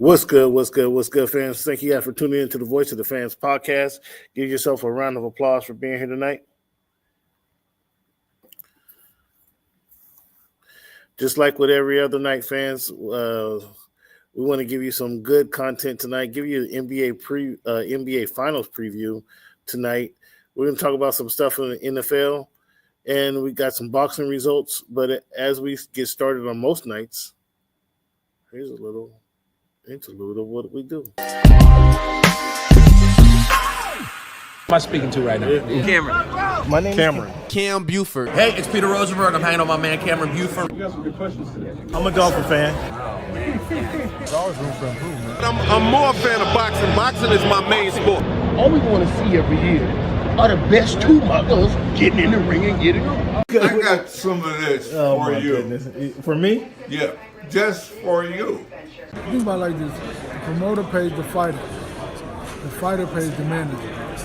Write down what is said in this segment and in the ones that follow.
What's good, fans? Thank you guys for tuning in to the Voice of the Fans podcast. Give yourself a round of applause for being here tonight. Just like with every other night, fans, we want to give you some good content tonight. Give you an NBA Finals preview tonight. We're going to talk about some stuff in the NFL, and we got some boxing results. But as we get started on most nights, here's a little interlude of what we do. Am I speaking to right now? Cameron. My name is Cam Buford. Hey, it's Peter Rosenberg. I'm hanging on my man Cameron Buford. We got some good questions today. I'm a Dolphin fan. There's always room for improvement. I'm more a fan of boxing. Boxing is my main sport. All we want to see every year are the best two mothers getting in the ring and getting them. I got some of this for you. Goodness. For me? Yeah, just for you. Think about it like this: the promoter pays the fighter, the fighter pays the manager.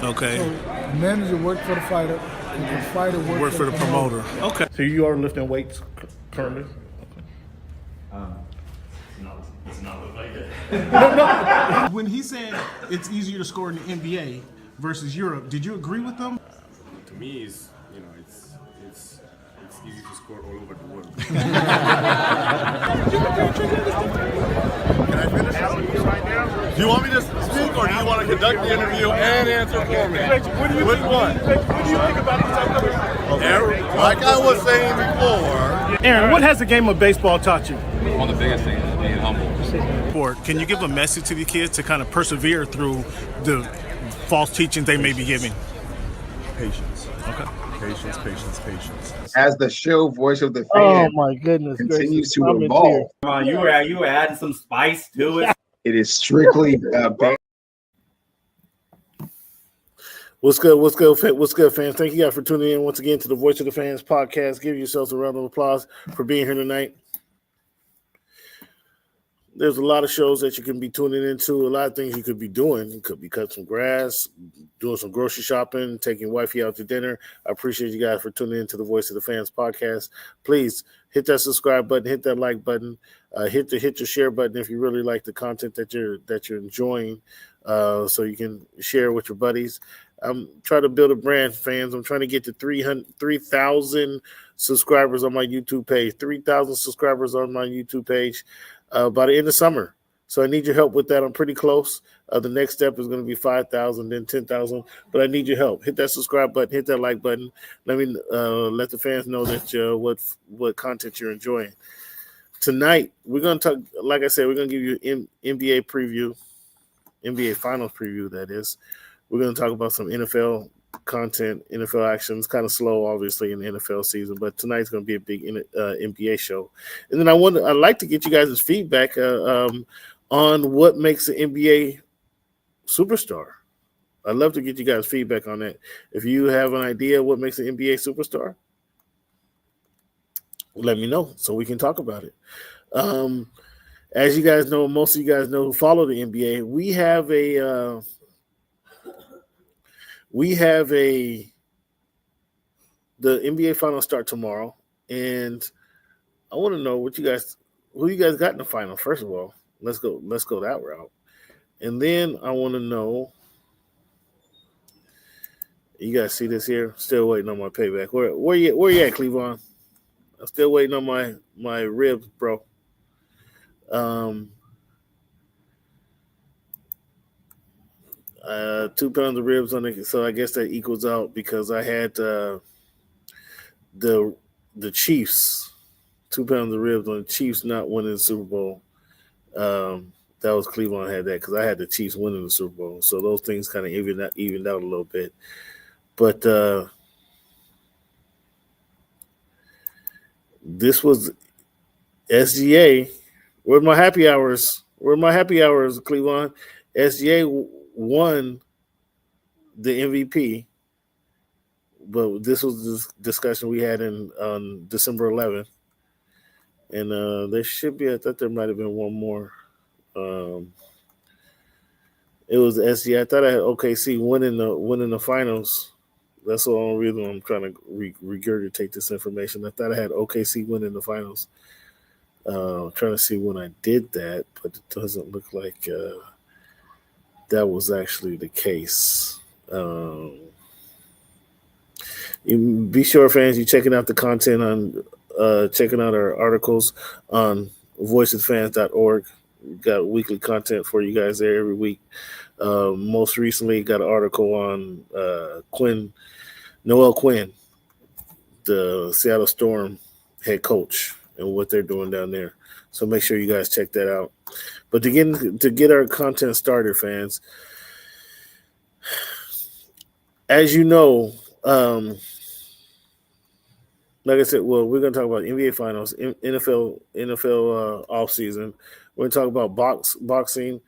Okay. So the manager works for the fighter, and the fighter works for the promoter. Okay. So you are lifting weights currently? When he said it's easier to score in the NBA versus Europe, did you agree with them? To me, it's easy to score all over the world. Can I finish? Do you want me to speak or do you want to conduct the interview and answer for me? Which one? What do you think about this upcoming? Like I was saying before. Aaron, what has the game of baseball taught you? One of the biggest things is being humble. Can you give a message to the kids to kind of persevere through the false teachings they may be giving? Patience. Okay. Patience. As the show Voice of the Oh Fans my goodness! continues gracious. to I'm in evolve, tears. Come on, you were adding some spice to it. it is strictly What's good, fans? Thank you guys for tuning in once again to the Voice of the Fans podcast. Give yourselves a round of applause for being here tonight. There's a lot of shows that you can be tuning into, a lot of things you could be doing. You could be cutting some grass, doing some grocery shopping, taking wifey out to dinner. I appreciate you guys for tuning into the Voice of the Fans podcast. Please hit that subscribe button, hit that like button, hit the share button if you really like the content that you're enjoying, so you can share with your buddies. I'm trying to build a brand, fans. I'm trying to get to 3,000 subscribers on my YouTube page. 3,000 subscribers on my YouTube page by the end of summer. So I need your help with that. I'm pretty close. The next step is going to be 5,000, then 10,000. But I need your help. Hit that subscribe button. Hit that like button. Let the fans know that what content you're enjoying. Tonight, we're going to talk, like I said, we're going to give you an NBA preview, NBA Finals preview, that is. We're going to talk about some NFL content, NFL action. It's kind of slow, obviously, in the NFL season, but tonight's going to be a big NBA show. And then I'd like to get you guys' feedback on what makes an NBA superstar. I'd love to get you guys' feedback on that. If you have an idea what makes an NBA superstar, let me know so we can talk about it. As you guys know, most of you guys know who follow the NBA, we have the NBA Finals start tomorrow, and I want to know who you guys got in the final. First of all, let's go that route, and then I want to know. You guys see this here? Still waiting on my payback. Where you at, Cleveland? I'm still waiting on my ribs, bro. 2 pounds of ribs on it, so I guess that equals out because I had the Chiefs, 2 pounds of ribs on the Chiefs not winning the Super Bowl. That was Cleveland had that because I had the Chiefs winning the Super Bowl, so those things kind of evened out a little bit. But this was SGA. Where are my happy hours, Cleveland? SGA won the MVP, but this was the discussion we had on December 11th, and there should be. I thought there might have been one more. It was SGA. I thought I had OKC winning the finals. That's the only reason I'm trying to regurgitate this information. I thought I had OKC winning the finals. Trying to see when I did that, but it doesn't look like that was actually the case. Be sure, fans, you're checking out the content on checking out our articles on voiceofthefans.org. We've got weekly content for you guys there every week. Most recently, got an article on Noel Quinn, the Seattle Storm head coach, and what they're doing down there. So make sure you guys check that out. But to get our content started, fans, as you know, like I said, well, we're going to talk about NBA Finals, NFL offseason. We're going to talk about boxing.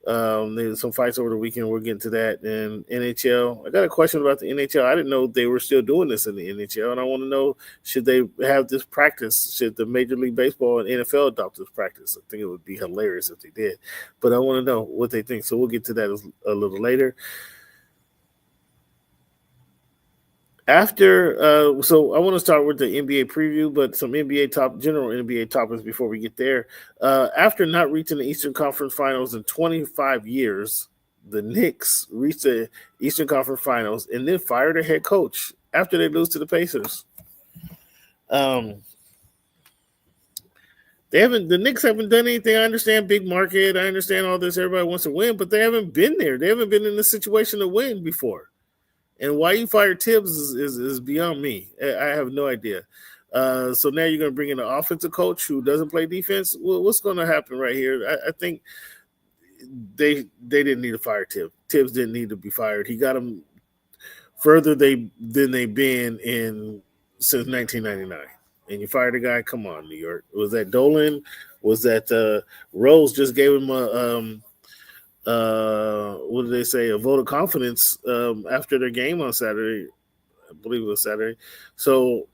There's some fights over the weekend. We're getting to that. And NHL. I got a question about the NHL. I didn't know they were still doing this in the NHL, and I want to know, should they have this practice? Should the Major League Baseball and NFL adopt this practice? I think it would be hilarious if they did. But I want to know what they think. So we'll get to that a little later. After, so I want to start with the NBA preview, but some general NBA topics before we get there. After not reaching the Eastern Conference Finals in 25 years, the Knicks reached the Eastern Conference Finals and then fired their head coach after they lose to the Pacers. The Knicks haven't done anything. I understand big market. I understand all this. Everybody wants to win, but they haven't been there. They haven't been in this situation to win before. And why you fired Tibbs is beyond me. I have no idea. So now you're going to bring in an offensive coach who doesn't play defense. Well, what's going to happen right here? I think they didn't need to fire Tibbs. Tibbs didn't need to be fired. He got them further than they've been since 1999. And you fired a guy. Come on, New York. Was that Dolan? Was that Rose just gave him what did they say? A vote of confidence after their game on Saturday. I believe it was Saturday. So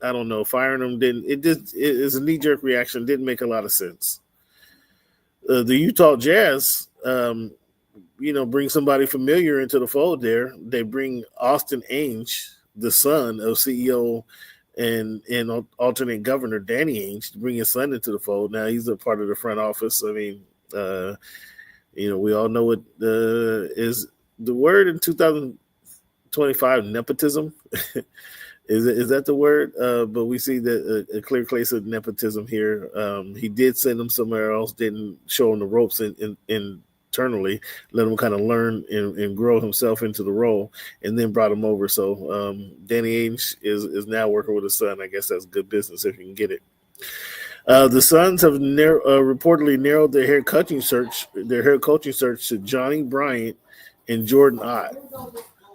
I don't know. Firing them it is a knee-jerk reaction. Didn't make a lot of sense. The Utah Jazz, bring somebody familiar into the fold there. They bring Austin Ainge, the son of CEO and alternate governor Danny Ainge, to bring his son into the fold. Now he's a part of the front office. I mean, we all know what is the word in 2025, nepotism. Is that the word? But we see that a clear case of nepotism here. He did send him somewhere else, didn't show him the ropes internally, let him kind of learn and grow himself into the role, and then brought him over. So Danny Ainge is now working with his son. I guess that's good business if you can get it. The Suns have reportedly narrowed their head coaching search to Johnny Bryant and Jordan Ott,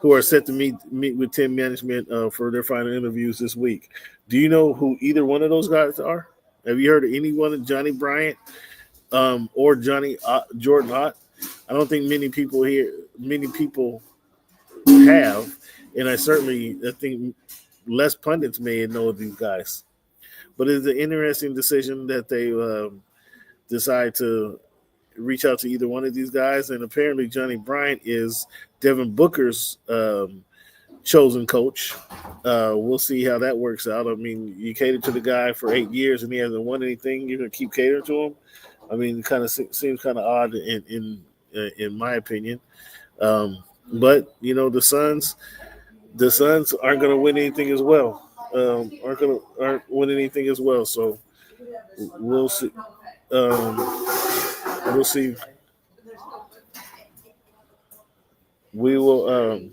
who are set to meet with team management for their final interviews this week. Do you know who either one of those guys are? Have you heard of anyone of Johnny Bryant or Jordan Ott? I don't think many people have, and I think less pundits may know of these guys. But it's an interesting decision that they decide to reach out to either one of these guys. And apparently Johnny Bryant is Devin Booker's chosen coach. We'll see how that works out. I mean, you catered to the guy for 8 years and he hasn't won anything. You're going to keep catering to him? I mean, it kind of seems kind of odd in my opinion. But, the Suns aren't going to win anything as well. Aren't win anything as well. So we'll see. We'll see. We will.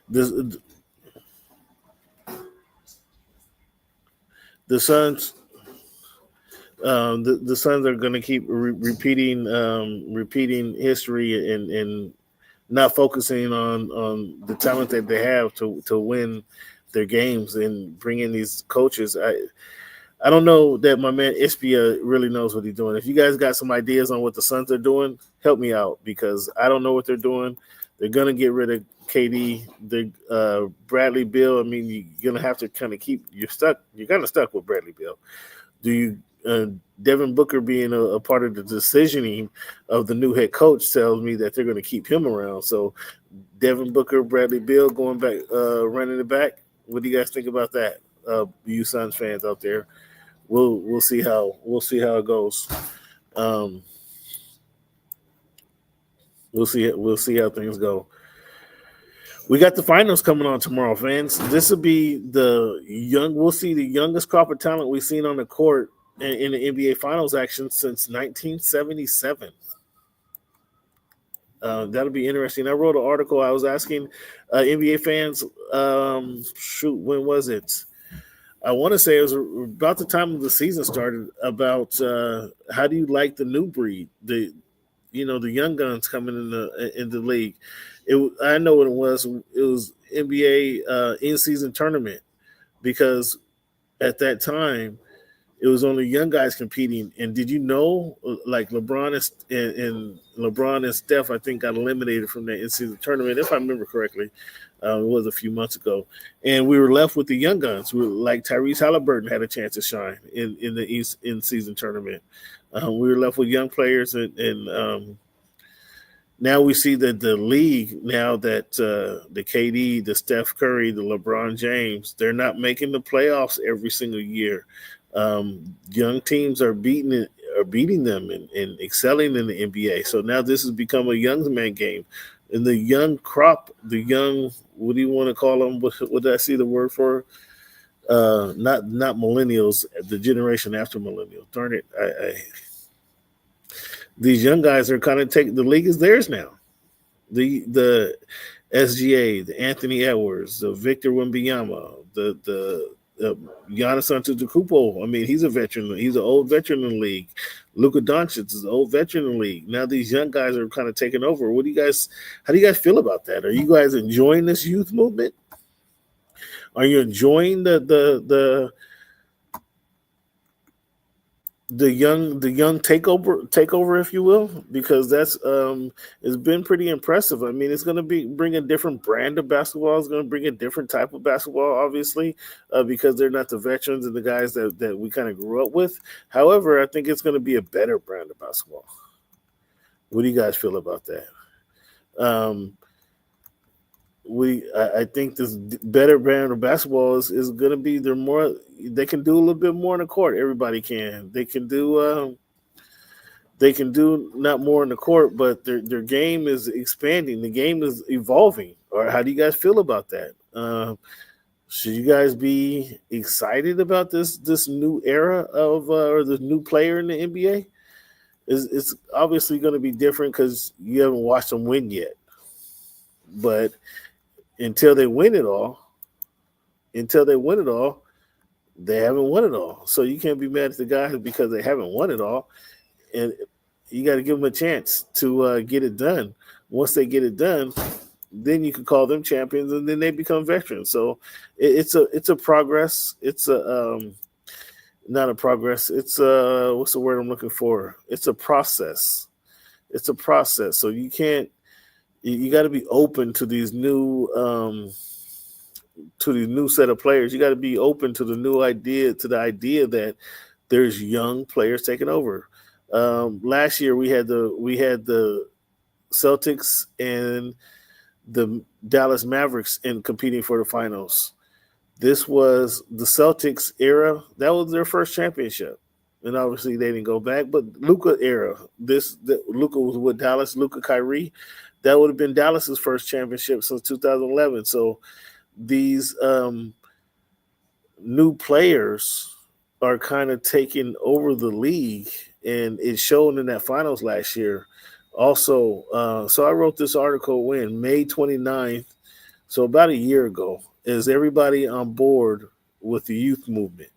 The Suns. The Suns are going to keep repeating history and not focusing on the talent that they have to win their games and bring in these coaches. I don't know that my man Ispia really knows what he's doing. If you guys got some ideas on what the Suns are doing, help me out because I don't know what they're doing. They're going to get rid of KD. Bradley Beal, I mean, you're going to have to kind of you're kind of stuck with Bradley Beal. Devin Booker being a part of the decisioning of the new head coach tells me that they're going to keep him around. So Devin Booker, Bradley Beal going back, running it back. What do you guys think about that? You Suns fans out there, we'll see how it goes. We'll see how things go. We got the finals coming on tomorrow, fans. This will be we'll see the youngest crop of talent we've seen on the court in the NBA Finals action since 1977. That'll be interesting. I wrote an article. I was asking NBA fans, when was it? I want to say it was about the time of the season started, about how do you like the new breed, the young guns coming in the league. I know what it was. It was NBA in-season tournament, because at that time it was only young guys competing. And did you know, like LeBron and Steph, I think, got eliminated from that in-season tournament, if I remember correctly. It was a few months ago, and we were left with the young guns. Like Tyrese Halliburton had a chance to shine in the in-season tournament. We were left with young players, and now we see that the league, now that the KD, the Steph Curry, the LeBron James, they're not making the playoffs every single year. Young teams are beating them and excelling in the NBA. So now this has become a young man game. And the young crop, what do you want to call them? What did I see the word for? Not millennials, the generation after millennials. Darn it. These young guys are kind of taking, the league is theirs now. The SGA, the Anthony Edwards, the Victor Wembanyama, the Giannis Antetokounmpo. I mean, he's a veteran. He's an old veteran in the league. Luka Doncic is an old veteran in the league. Now these young guys are kind of taking over. How do you guys feel about that? Are you guys enjoying this youth movement? Are you enjoying the young takeover, if you will? Because that's it's been pretty impressive. I mean, it's going to bring a different brand of basketball. It's going to bring a different type of basketball, obviously, because they're not the veterans and the guys that we kind of grew up with. However, I think it's going to be a better brand of basketball. What do you guys feel about that? I think this better brand of basketball is going to be they can do a little bit more on the court. Everybody can. They can do not more on the court, but their game is expanding. The game is evolving. Or how do you guys feel about that? Should you guys be excited about this new era of or this new player in the NBA? It's obviously going to be different because you haven't watched them win yet. But until they win it all, they haven't won it all. So you can't be mad at the guys because they haven't won it all. And you got to give them a chance to get it done. Once they get it done, then you can call them champions, and then they become veterans. So it's a progress. It's not a progress. It's what's the word I'm looking for? It's a process. It's a process. So you can't. You got to be open to these new set of players. You got to be open to the idea that there's young players taking over. Last year we had the Celtics and the Dallas Mavericks in competing for the finals. This was the Celtics era. That was their first championship. And obviously they didn't go back, but Luka era. Luka was with Dallas, Luka Kyrie. That would have been Dallas's first championship since 2011. So these new players are kind of taking over the league, and it showed in that finals last year. Also, so I wrote this article May 29th, so about a year ago. Is everybody on board with the youth movement?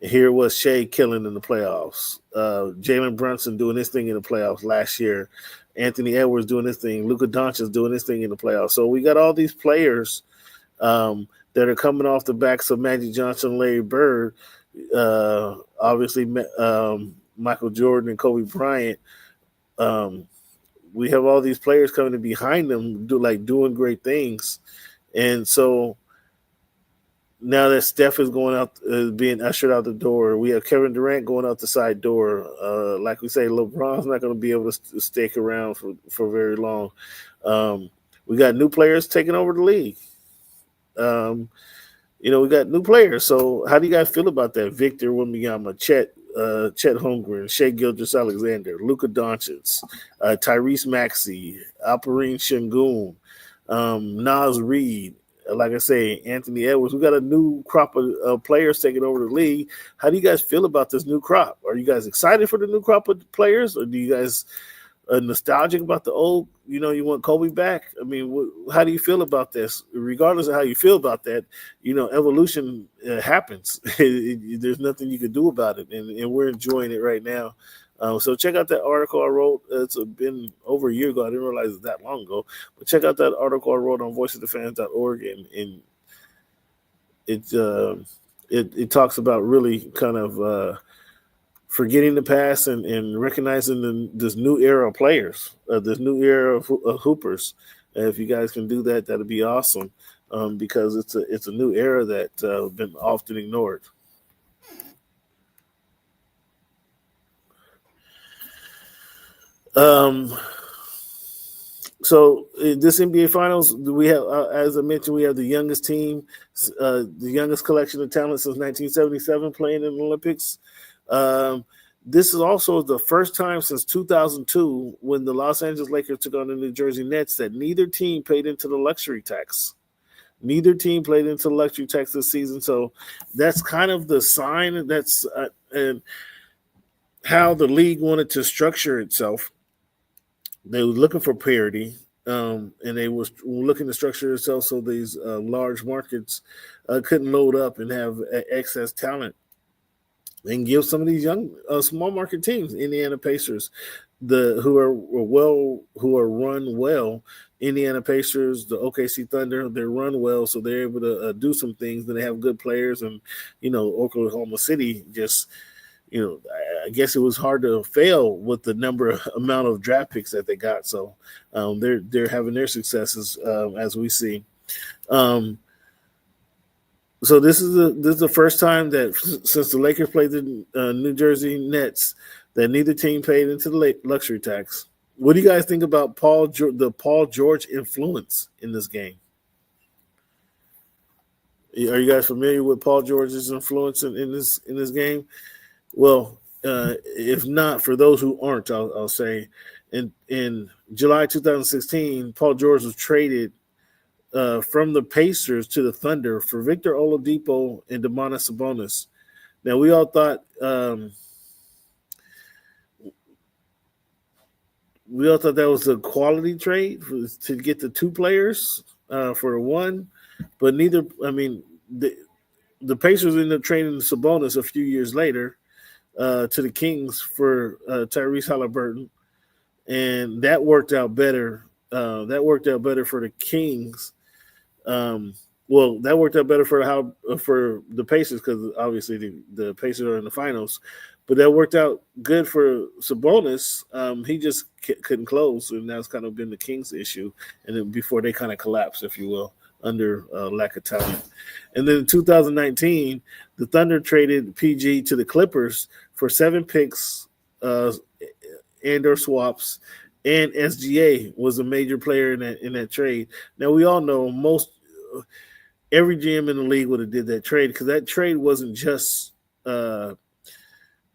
Here was Shea killing in the playoffs. Jalen Brunson doing his thing in the playoffs last year. Anthony Edwards doing his thing. Luka Doncic doing his thing in the playoffs. So we got all these players that are coming off the backs of Magic Johnson, Larry Bird, obviously Michael Jordan and Kobe Bryant. We have all these players coming behind them doing great things. And so now that Steph is going out, being ushered out the door, we have Kevin Durant going out the side door. Like we say, LeBron's not going to be able to stick around for very long. We got new players taking over the league. We got new players. So how do you guys feel about that? Victor Wembanyama, Chet Holmgren, Shai Gilgeous-Alexander, Luka Doncic, Tyrese Maxey, Alperen Şengün, Naz Reid, like I say, Anthony Edwards. We got a new crop of players taking over the league. How do you guys feel about this new crop? Are you guys excited for the new crop of players, or do you guys nostalgic about the old? You want Kobe back? I mean, how do you feel about this? Regardless of how you feel about that, evolution happens. There's nothing you can do about it, and we're enjoying it right now. So check out that article I wrote. It's been over a year ago. I didn't realize it that long ago. But check out that article I wrote on voiceofthefans.org, and it talks about really kind of forgetting the past and recognizing this new era of players, this new era of hoopers. If you guys can do that, that'd be awesome, because it's a new era that's been often ignored. So this NBA Finals, we have, as I mentioned, we have the youngest team, the youngest collection of talent since 1977 playing in the Olympics. This is also the first time since 2002, when the Los Angeles Lakers took on the New Jersey Nets, that neither team paid into the luxury tax. Neither team played into the luxury tax this season. So that's kind of the sign. That's and how the league wanted to structure itself. They were looking for parity, and they were looking to structure itself so these large markets couldn't load up and have excess talent, and give some of these young small market teams, Indiana Pacers, who are run well. Indiana Pacers, the OKC Thunder, they run well, so they're able to do some things. And they have good players, and Oklahoma City just. I guess it was hard to fail with the amount of draft picks that they got. So they're having their successes as we see. So this is the first time that since the Lakers played the New Jersey Nets that neither team paid into the luxury tax. What do you guys think about the Paul George influence in this game? Are you guys familiar with Paul George's influence in this game? Well, if not, for those who aren't, I'll say, in July 2016, Paul George was traded from the Pacers to the Thunder for Victor Oladipo and Domantas Sabonis. Now, we all thought that was a quality trade to get the two players for the one, but neither. I mean, the Pacers ended up trading Sabonis a few years later to the Kings for Tyrese Halliburton, and that worked out better. That worked out better for the Kings. That worked out better for the Pacers, because obviously the Pacers are in the finals. But that worked out good for Sabonis. He just couldn't close, and that's kind of been the Kings' issue. And then before they kind of collapsed, if you will, under lack of talent. And then in 2019, the Thunder traded PG to the Clippers for 7 picks and/or swaps, and SGA was a major player in that trade. Now, we all know every GM in the league would have did that trade, because that trade wasn't just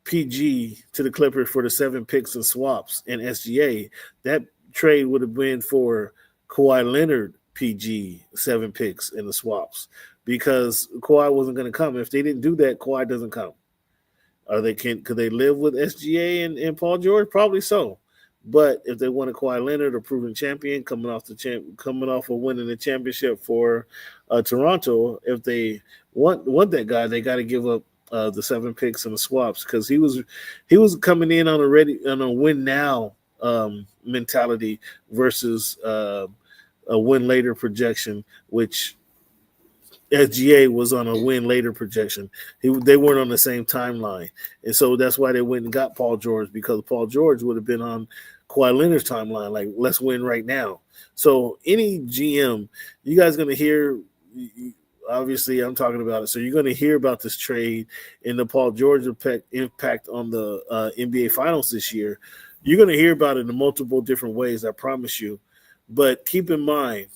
PG to the Clippers for the 7 picks and swaps and SGA. That trade would have been for Kawhi Leonard, PG, 7 picks and the swaps, because Kawhi wasn't going to come. If they didn't do that, Kawhi doesn't come. Could they live with SGA and Paul George? Probably so. But if they wanted Kawhi Leonard, a proven champion, coming off of winning the championship for Toronto, if they want that guy, they got to give up the 7 picks and the swaps, because he was coming in on a win now mentality versus a win later projection, which SGA was on a win later projection. They weren't on the same timeline. And so that's why they went and got Paul George, because Paul George would have been on Kawhi Leonard's timeline, like, let's win right now. So any GM, you guys going to hear obviously I'm talking about it. So you're going to hear about this trade and the Paul George impact on the NBA Finals this year. You're going to hear about it in multiple different ways, I promise you. But keep in mind,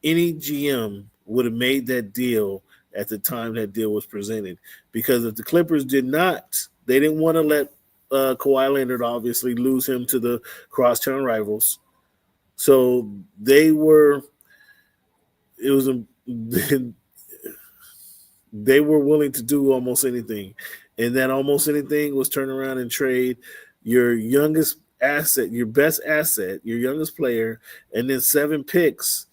any GM would have made that deal at the time that deal was presented. Because if the Clippers did not, they didn't want to let Kawhi Leonard obviously lose him to the crosstown rivals. So they were willing to do almost anything. And that almost anything was turn around and trade your youngest asset, your best asset, your youngest player, and then 7 picks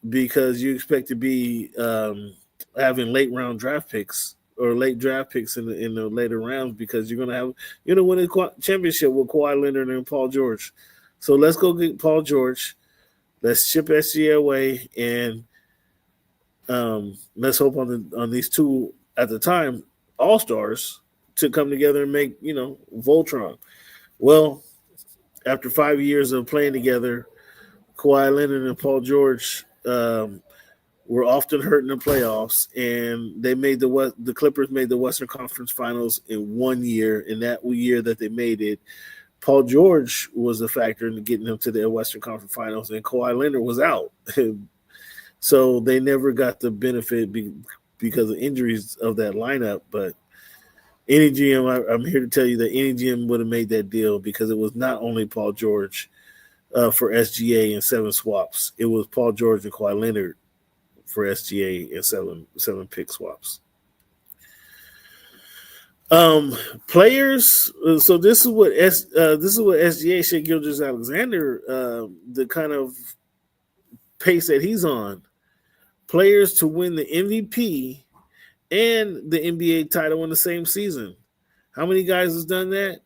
because you expect to be having late round draft picks or late draft picks in the later rounds because you're going to win a championship with Kawhi Leonard and Paul George. So let's go get Paul George. Let's ship SGA away and let's hope on these two at the time all-stars to come together and make Voltron. Well, after 5 years of playing together, Kawhi Leonard and Paul George were often hurt in the playoffs, and they made the Clippers made the Western Conference Finals in 1 year. In that year that they made it, Paul George was a factor in getting them to the Western Conference Finals, and Kawhi Leonard was out. So they never got the benefit because of injuries of that lineup. But any GM, I'm here to tell you that any GM would have made that deal because it was not only Paul George for SGA and 7 swaps. It was Paul George and Kawhi Leonard for SGA and seven pick swaps. Players. So this is what SGA Shai Gilgeous-Alexander the kind of pace that he's on. Players to win the MVP and the NBA title in the same season. How many guys has done that?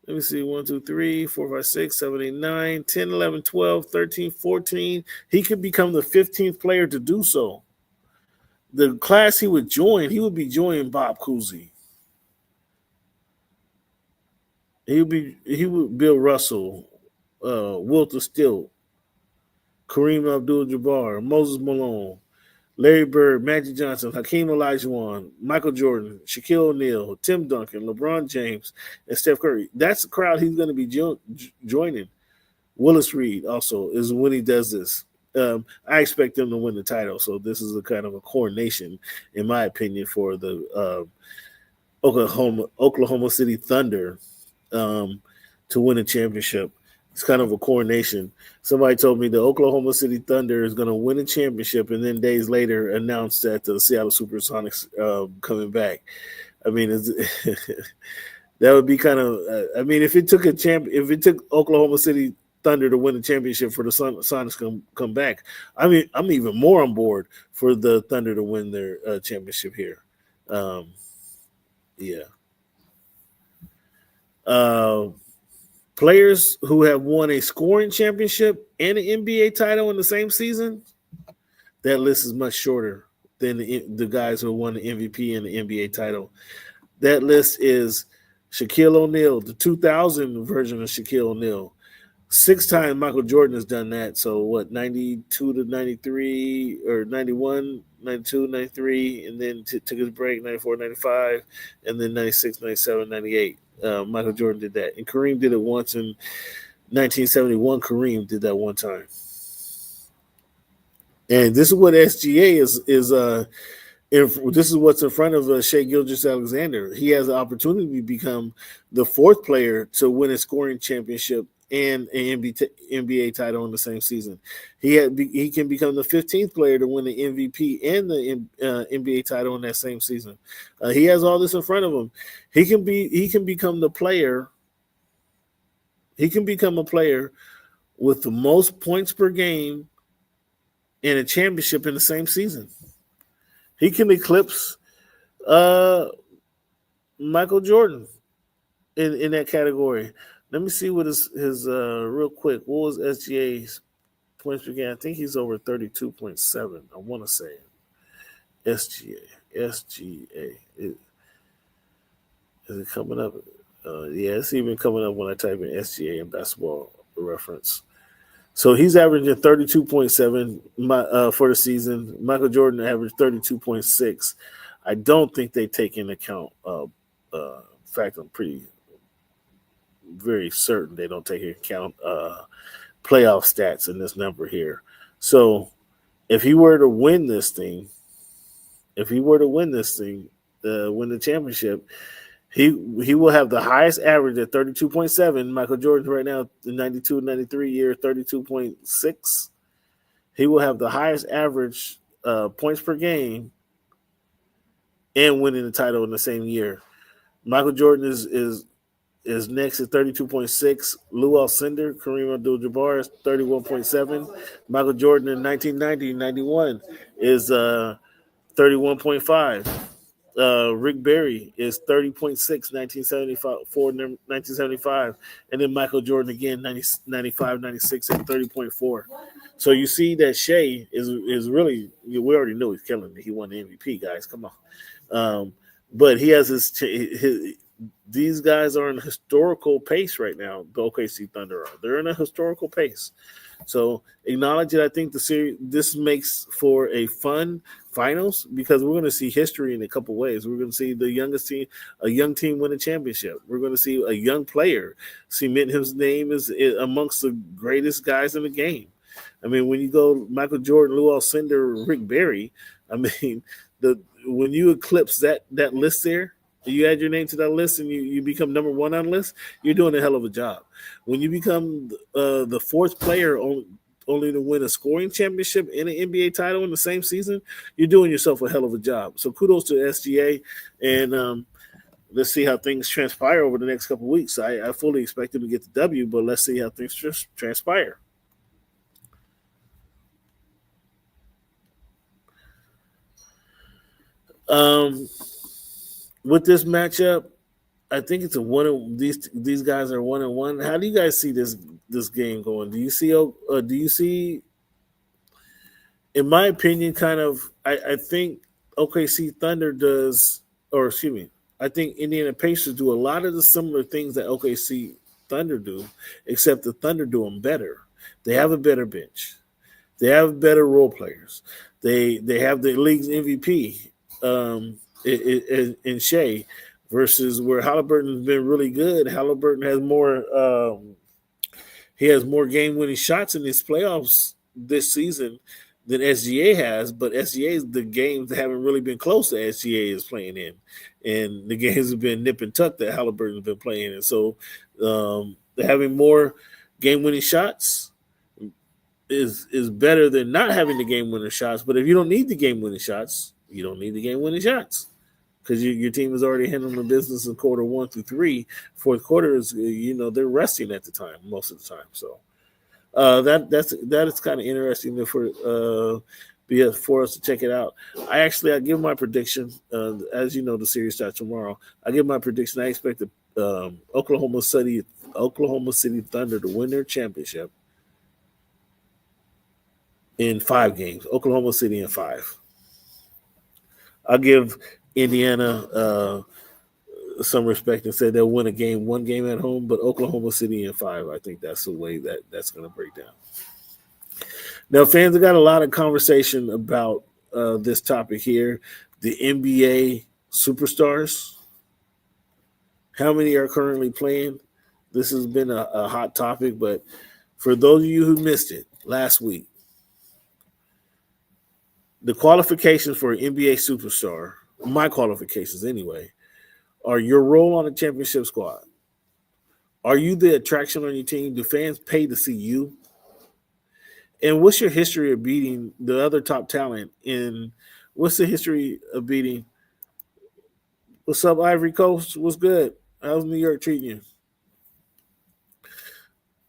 Let me see. 1, 2, 3, 4, 5, 6, 7, 8, 9, 10, 11, 12, 13, 14. He could become the 15th player to do so. The class he would be joining Bob Cousy. He would Bill Russell, Walter Stilt, Kareem Abdul-Jabbar, Moses Malone, Larry Bird, Magic Johnson, Hakeem Olajuwon, Michael Jordan, Shaquille O'Neal, Tim Duncan, LeBron James, and Steph Curry. That's the crowd he's going to be joining. Willis Reed also is when he does this. I expect them to win the title, so this is a kind of a coronation, in my opinion, for the Oklahoma City Thunder to win a championship. It's kind of a coronation. Somebody told me the Oklahoma City Thunder is going to win a championship and then days later announce that the Seattle Supersonics coming back. I mean, that would be kind of. I mean, if it took Oklahoma City Thunder to win the championship for the Sonics to come back, I mean, I'm even more on board for the Thunder to win their championship here. Players who have won a scoring championship and an NBA title in the same season, that list is much shorter than the guys who won the MVP and the NBA title. That list is Shaquille O'Neal, the 2000 version of Shaquille O'Neal. 6 times Michael Jordan has done that. So 92 to 93 or 91, 92, 93, and then took his break, 94, 95, and then 96, 97, 98. Michael Jordan did that. And Kareem did it once in 1971. Kareem did that one time. And this is what SGA is this is what's in front of Shai Gilgeous-Alexander. He has the opportunity to become the 4th player to win a scoring championship and an NBA title in the same season. He can become the 15th player to win the MVP and the NBA title in that same season. He has all this in front of him. He can become the player. He can become a player with the most points per game in a championship in the same season. He can eclipse Michael Jordan in that category. Let me see what his real quick. What was SGA's points per game? I think he's over 32.7. I want to say SGA. Is it coming up? Yeah, it's even coming up when I type in SGA in basketball reference. So he's averaging 32.7 for the season. Michael Jordan averaged 32.6. I don't think they take into account. In fact, I'm very certain they don't take into account playoff stats in this number here. So if he were to win this thing, win the championship, he will have the highest average at 32.7. Michael Jordan right now, the 92-93 year, 32.6. He will have the highest average points per game and winning the title in the same year. Michael Jordan is next at 32.6. Lou Alcindor, Kareem Abdul-Jabbar is 31.7. Michael Jordan in 1990-91 is 31.5. Rick Barry is 30.6, 1975, and then Michael Jordan again, 95, 96 at 30.4. So you see that Shea is really, we already know he's killing it. He won the MVP, guys. Come on. But he has his these guys are in a historical pace right now. The OKC Thunder are. They're in a historical pace. So acknowledge it. I think this makes for a fun finals because we're going to see history in a couple ways. We're going to see the youngest team, a young team win a championship. We're going to see a young player cement his name as amongst the greatest guys in the game. I mean, when you go Michael Jordan, Lou Alcindor, Rick Barry, I mean, when you eclipse that list there, you add your name to that list and you become number one on the list, you're doing a hell of a job. When you become the fourth player only to win a scoring championship and an NBA title in the same season, you're doing yourself a hell of a job. So kudos to SGA, and let's see how things transpire over the next couple of weeks. I fully expect them to get the W, but let's see how things transpire. With this matchup, I think it's these guys are 1-1. How do you guys see this game going? Do you see in my opinion, kind of I think OKC Thunder does, or excuse me, I think Indiana Pacers do a lot of the similar things that OKC Thunder do, except the Thunder do them better. They have a better bench. They have better role players. They have the league's MVP in Shea, versus where Halliburton's been really good. Halliburton has more game-winning shots in his playoffs this season than SGA has, but the games haven't really been close to SGA is playing in, and the games have been nip and tuck that Halliburton's been playing in. So having more game-winning shots is better than not having the game-winning shots. But if you don't need the game-winning shots, you don't need the game-winning shots because your team is already handling the business in quarter 1 through 3. Fourth quarter is, they're resting at the time, most of the time. So that is kind of interesting for us to check it out. I give my prediction. As you know, the series starts tomorrow. I give my prediction. I expect the Oklahoma City Thunder to win their championship in 5 games. Oklahoma City in 5. I'll give Indiana some respect and say they'll win one game at home, but Oklahoma City in 5, I think that's the way that's going to break down. Now, fans have got a lot of conversation about this topic here, the NBA superstars. How many are currently playing? This has been a hot topic, but for those of you who missed it last week, the qualifications for an NBA superstar, my qualifications anyway, are your role on the championship squad. Are you the attraction on your team? Do fans pay to see you? And what's your history of beating the other top talent? What's the history of beating? What's up, Ivory Coast? What's good? How's New York treating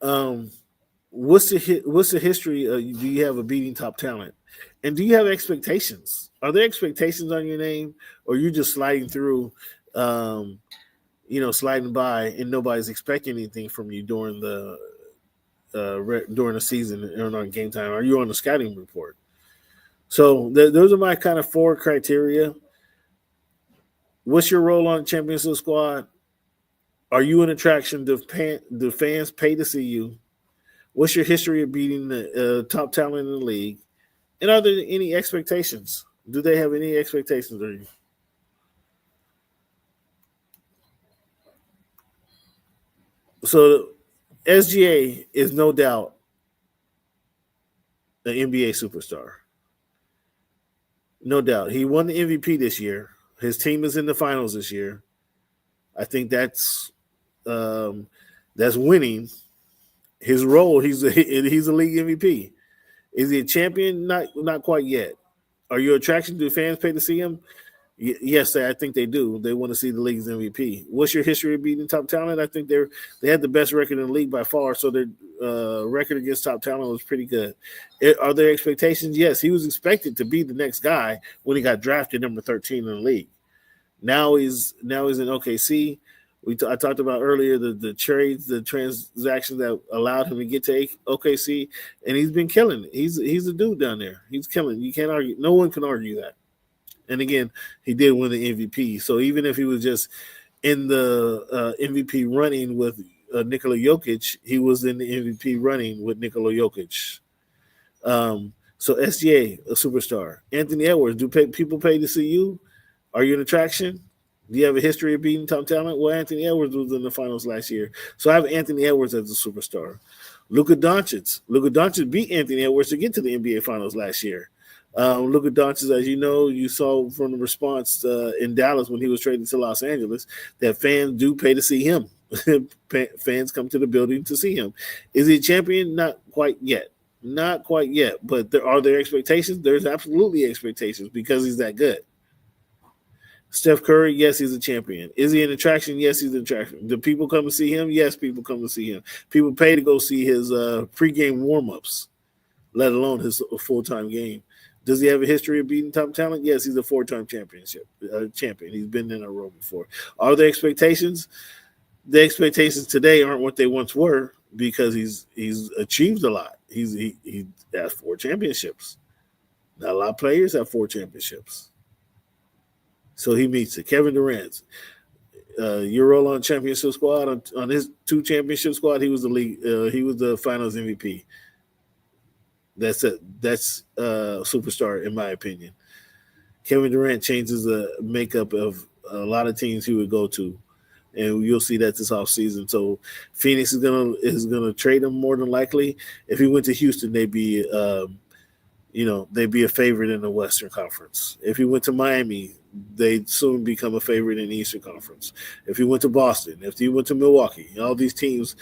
you? What's the history? Do you have a beating top talent? And do you have expectations? Are there expectations on your name, or are you just sliding through, sliding by, and nobody's expecting anything from you during the season or on game time? Are you on the scouting report? So those are my kind of 4 criteria. What's your role on the championship squad? Are you an attraction? Do fans pay to see you? What's your history of beating the top talent in the league? And are there any expectations? Do they have any expectations of you? So SGA is no doubt an NBA superstar. No doubt. He won the MVP this year. His team is in the finals this year. I think that's winning. His role, he's a league MVP. Is he a champion? Not quite yet. Are you attraction? Do fans pay to see him? Yes, I think they do. They want to see the league's MVP. What's your history of beating top talent? I think they had the best record in the league by far, so their record against top talent was pretty good. Are there expectations? Yes, he was expected to be the next guy when he got drafted number 13 in the league. Now he's in OKC. I talked about earlier the trades, the transactions that allowed him to get to OKC, and he's been killing it. He's a dude down there. He's killing it. You can't argue. No one can argue that. And again, he did win the MVP. So even if he was just in the MVP running with Nikola Jokic, he was in the MVP running with Nikola Jokic. So SGA, a superstar. Anthony Edwards, do people pay to see you? Are you an attraction? Do you have a history of beating top talent? Well, Anthony Edwards was in the finals last year. So I have Anthony Edwards as a superstar. Luka Doncic beat Anthony Edwards to get to the NBA finals last year. Luka Doncic, as you know, you saw from the response in Dallas when he was traded to Los Angeles that fans do pay to see him. Fans come to the building to see him. Is he a champion? Not quite yet. But are there expectations? There's absolutely expectations because he's that good. Steph Curry, yes, he's a champion. Is he an attraction? Yes, he's an attraction. Do people come to see him? Yes, people come to see him. People pay to go see his pregame warm-ups, let alone his full-time game. Does he have a history of beating top talent? Yes, he's a 4-time champion. He's been in a row before. Are there expectations? The expectations today aren't what they once were because he's achieved a lot. He has 4 championships. Not a lot of players have 4 championships. So he meets it. Kevin Durant, your role on championship squad on his 2 championship squad, he was the league. He was the Finals MVP. That's a superstar in my opinion. Kevin Durant changes the makeup of a lot of teams he would go to, and you'll see that this offseason. So Phoenix is gonna trade him more than likely. If he went to Houston, they'd be a favorite in the Western Conference. If he went to Miami, they'd soon become a favorite in the Eastern Conference. If he went to Boston, if he went to Milwaukee, all these teams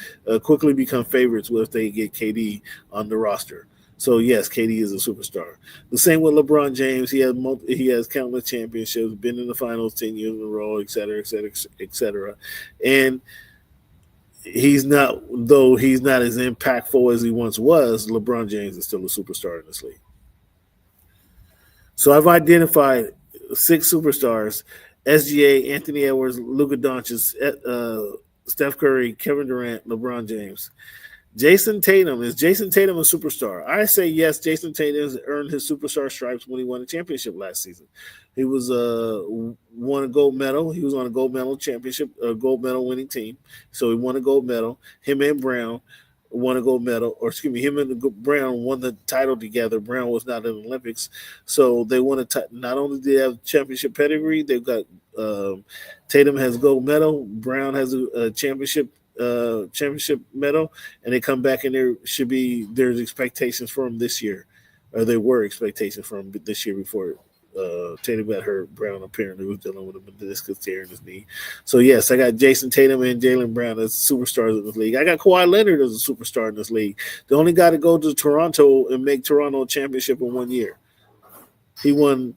quickly become favorites if they get KD on the roster. So yes, KD is a superstar. The same with LeBron James. He has countless championships, been in the finals 10 years in a row, et cetera, et cetera, et cetera. And he's not as impactful as he once was. LeBron James is still a superstar in this league. So I've identified 6 superstars: SGA, Anthony Edwards, Luka Doncic, Steph Curry, Kevin Durant, LeBron James. Jason Tatum. Is Jason Tatum a superstar? I say yes. Jason Tatum has earned his superstar stripes when he won a championship last season. He was won a gold medal. He was on a gold medal championship, a gold medal winning team. So he won a gold medal. Him and Brown won a gold medal, him and Brown won the title together. Brown was not in the Olympics, so they won not only did they have championship pedigree, they've got Tatum has gold medal, Brown has a championship medal, and they come back and there's expectations for him this year, or there were expectations for him this year before Tatum got hurt. Brown apparently was dealing with a meniscus tear in his knee. So yes, I got Jason Tatum and Jaylen Brown as superstars in this league. I got Kawhi Leonard as a superstar in this league. The only guy to go to Toronto and make Toronto a championship in 1 year. He won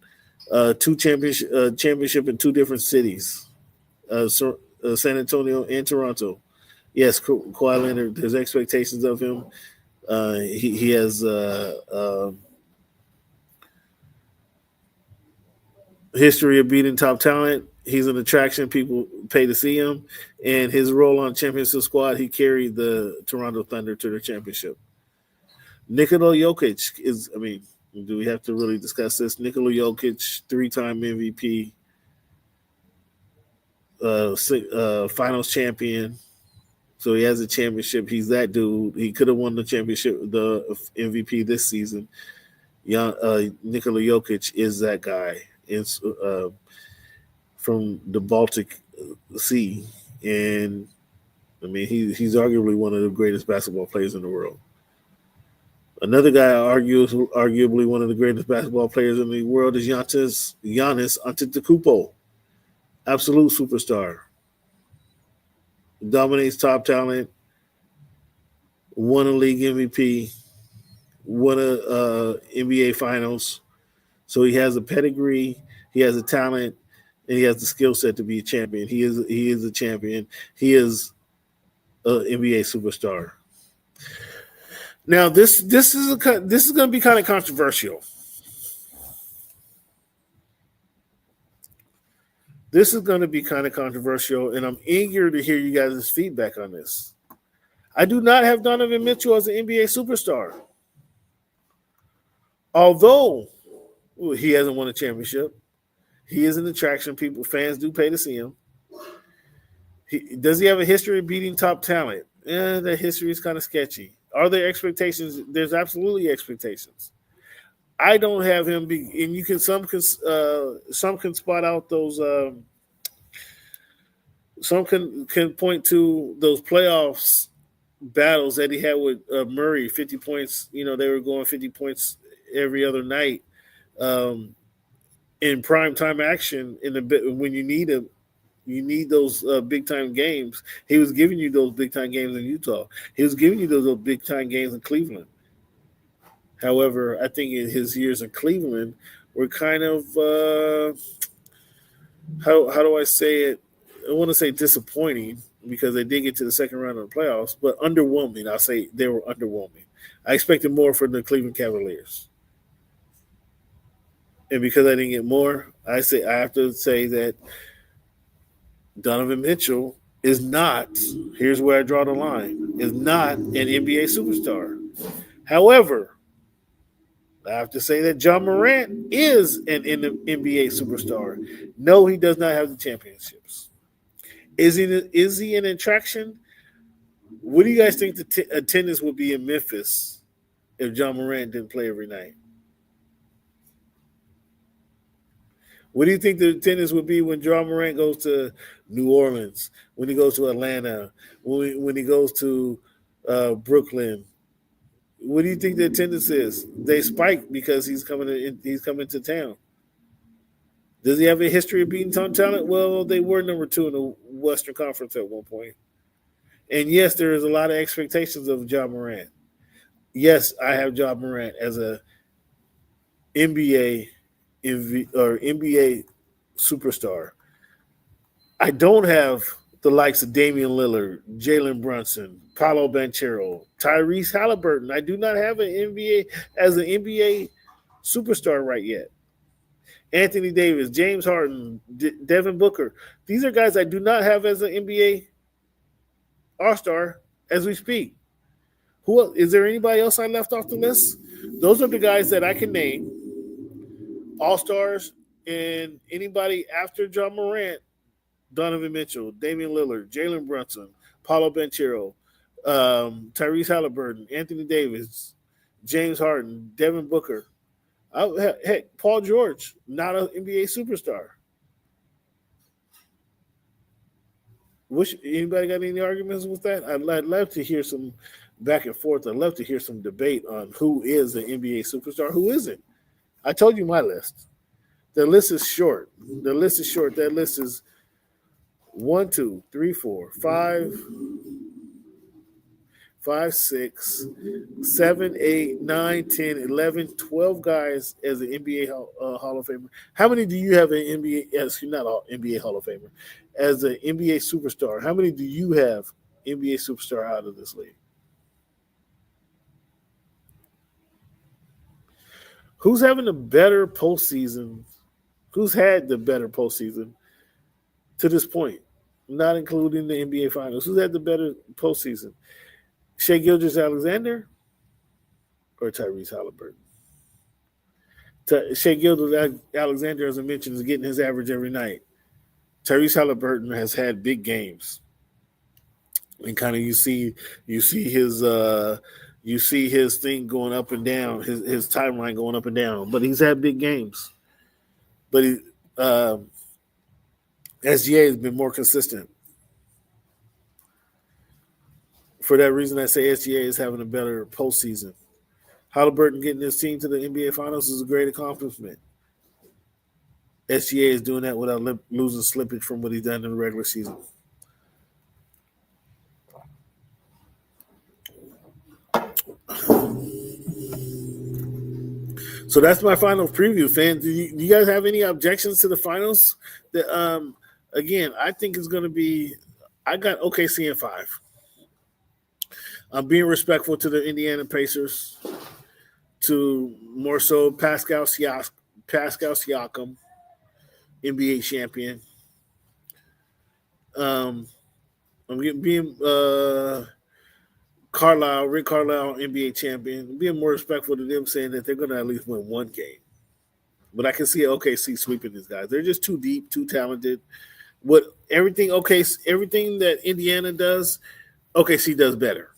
2 championship in 2 different cities, San Antonio and Toronto. Yes, Kawhi Leonard, there's expectations of him. He has history of beating top talent. He's an attraction. People pay to see him. And his role on championship squad, he carried the Toronto Thunder to their championship. Nikola Jokic do we have to really discuss this? Nikola Jokic, 3-time MVP, finals champion, So he has a championship. He's that dude. He could have won the championship, the MVP this season. Nikola Jokic is that guy. It's from the Baltic Sea, and I mean he's arguably one of the greatest basketball players in the world. Another guy arguably one of the greatest basketball players in the world is Giannis Antetokounmpo, absolute superstar. Dominates top talent, won a league MVP, won a NBA Finals. So he has a pedigree, he has a talent, and he has the skill set to be a champion. He is a champion. He is an NBA superstar. Now this is going to be kind of controversial. This is going to be kind of controversial, and I'm eager to hear you guys' feedback on this. I do not have Donovan Mitchell as an NBA superstar. Although he hasn't won a championship, he is an attraction. Fans do pay to see him. Does he have a history of beating top talent? That history is kind of sketchy. Are there expectations? There's absolutely expectations. I don't have him be, and you can some can spot out those. Some can point to those playoffs battles that he had with Murray, 50 points. You know, they were going 50 points every other night in prime time action. When you need him, you need those big time games. He was giving you those big time games in Utah. He was giving you those big time games in Cleveland. However, I think in his years in Cleveland were kind of how do I say it? I want to say disappointing because they did get to the second round of the playoffs, but underwhelming. I'll say they were underwhelming. I expected more from the Cleveland Cavaliers. And because I didn't get more, I have to say that Donovan Mitchell is not, here's where I draw the line, is not an NBA superstar. However, I have to say that John Morant is an NBA superstar. No, he does not have the championships. Is he an attraction? What do you guys think the attendance would be in Memphis if John Morant didn't play every night? What do you think the attendance would be when John Morant goes to New Orleans, when he goes to Atlanta, when he goes to Brooklyn? What do you think the attendance is? They spike because he's coming to town. Does he have a history of beating top talent? Well, they were number 2 in the Western Conference at one point. And yes, there is a lot of expectations of John Morant. Yes, I have John Morant as a NBA superstar. I don't have the likes of Damian Lillard, Jalen Brunson, Paolo Banchero, Tyrese Halliburton. I do not have an NBA superstar right yet. Anthony Davis, James Harden, Devin Booker. These are guys I do not have as an NBA All-Star as we speak. Is there anybody else I left off the list? Those are the guys that I can name. All-Stars and anybody after John Morant, Donovan Mitchell, Damian Lillard, Jalen Brunson, Paolo Banchero, Tyrese Halliburton, Anthony Davis, James Harden, Devin Booker. Heck, Paul George, not an NBA superstar. Anybody got any arguments with that? I'd love to hear some back and forth. I'd love to hear some debate on who is an NBA superstar, who isn't. I told you my list. The list is short. That list is 1, 2, 3, 4, 5, 6, 7, 8, 9, 10, 11, 12 guys as an NBA Hall of Famer. How many do you have an NBA, not all NBA Hall of Famer, as an NBA superstar? How many do you have NBA superstar out of this league? Who's having a better postseason? Who's had the better postseason to this point? Not including the NBA Finals. Who's had the better postseason? Shai Gilgeous-Alexander or Tyrese Halliburton? Shai Gilgeous-Alexander, as I mentioned, is getting his average every night. Tyrese Halliburton has had big games. and kind of you see his thing going up and down, his timeline going up and down. But he's had big games. But SGA has been more consistent. For that reason, I say SGA is having a better postseason. Halliburton getting his team to the NBA Finals is a great accomplishment. SGA is doing that without losing slippage from what he's done in the regular season. So that's my final preview, fans. Do you guys have any objections to the finals? Again, I think it's going to be – I got OKC in 5. I'm being respectful to the Indiana Pacers, to more so Pascal Siakam, NBA champion. I'm being Rick Carlisle, NBA champion. Being more respectful to them, saying that they're going to at least win one game. But I can see OKC sweeping these guys. They're just too deep, too talented. Everything that Indiana does, OKC does better.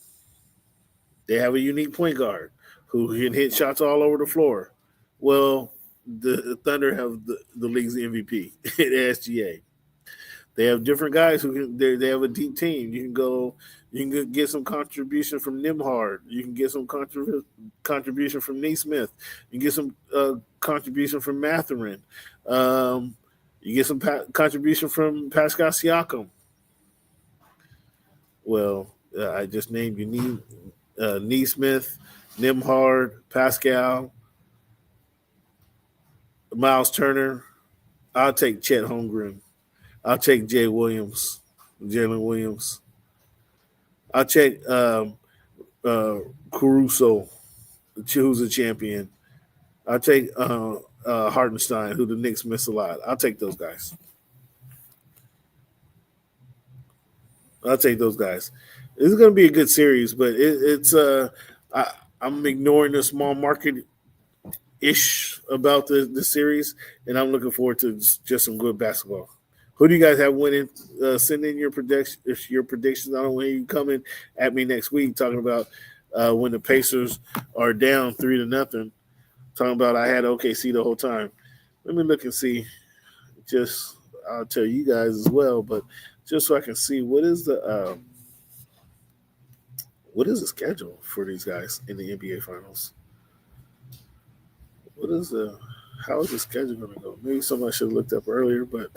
They have a unique point guard who can hit shots all over the floor. Well, the Thunder have the league's MVP at SGA. They have different guys who can. They have a deep team. You can get some contribution from Nembhard. You can get some contribution from Naismith. You can get some contribution from Mathurin. You get some contribution from Pascal Siakam. Well, I just named you Naismith, Nembhard, Pascal, Miles Turner. I'll take Chet Holmgren. I'll take Jalen Williams. I'll take Caruso, who's a champion. I'll take Hartenstein, who the Knicks miss a lot. I'll take those guys. This is going to be a good series, but I'm ignoring the small market-ish about the series, and I'm looking forward to just some good basketball. Who do you guys have winning? Send in your predictions. I don't want you coming at me next week talking about when the Pacers are down 3-0. Talking about I had OKC the whole time. Let me look and see. I'll tell you guys as well, but just so I can see what is the schedule for these guys in the NBA Finals. How is the schedule going to go? Maybe somebody should have looked up earlier, but.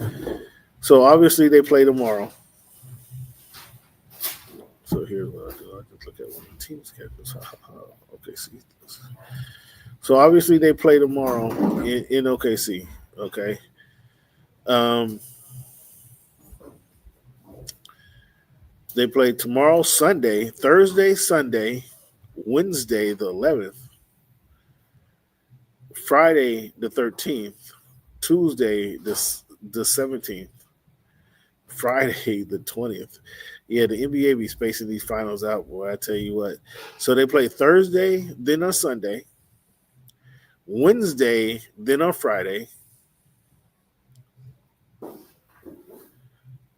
So, obviously, they play tomorrow. So, here's what I do. I just look at one of the team schedules. OKC. So, obviously, they play tomorrow in OKC. Okay. They play tomorrow, Sunday, Thursday, Sunday, Wednesday, the 11th, Friday, the 13th, Tuesday, the 17th. Friday the 20th. Yeah, the NBA be spacing these finals out, boy. I tell you what. So they play Thursday, then on Sunday, Wednesday, then on Friday,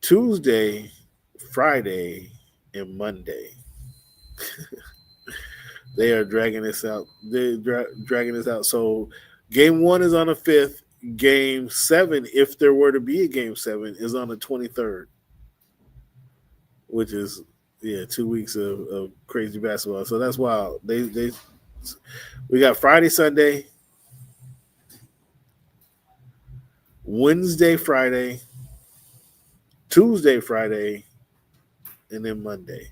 Tuesday, Friday, and Monday. They are dragging this out. So game 1 is on the 5th. Game 7, if there were to be a game 7, is on the 23rd, which is 2 weeks of crazy basketball. So that's wild. We got Friday, Sunday, Wednesday, Friday, Tuesday, Friday, and then Monday.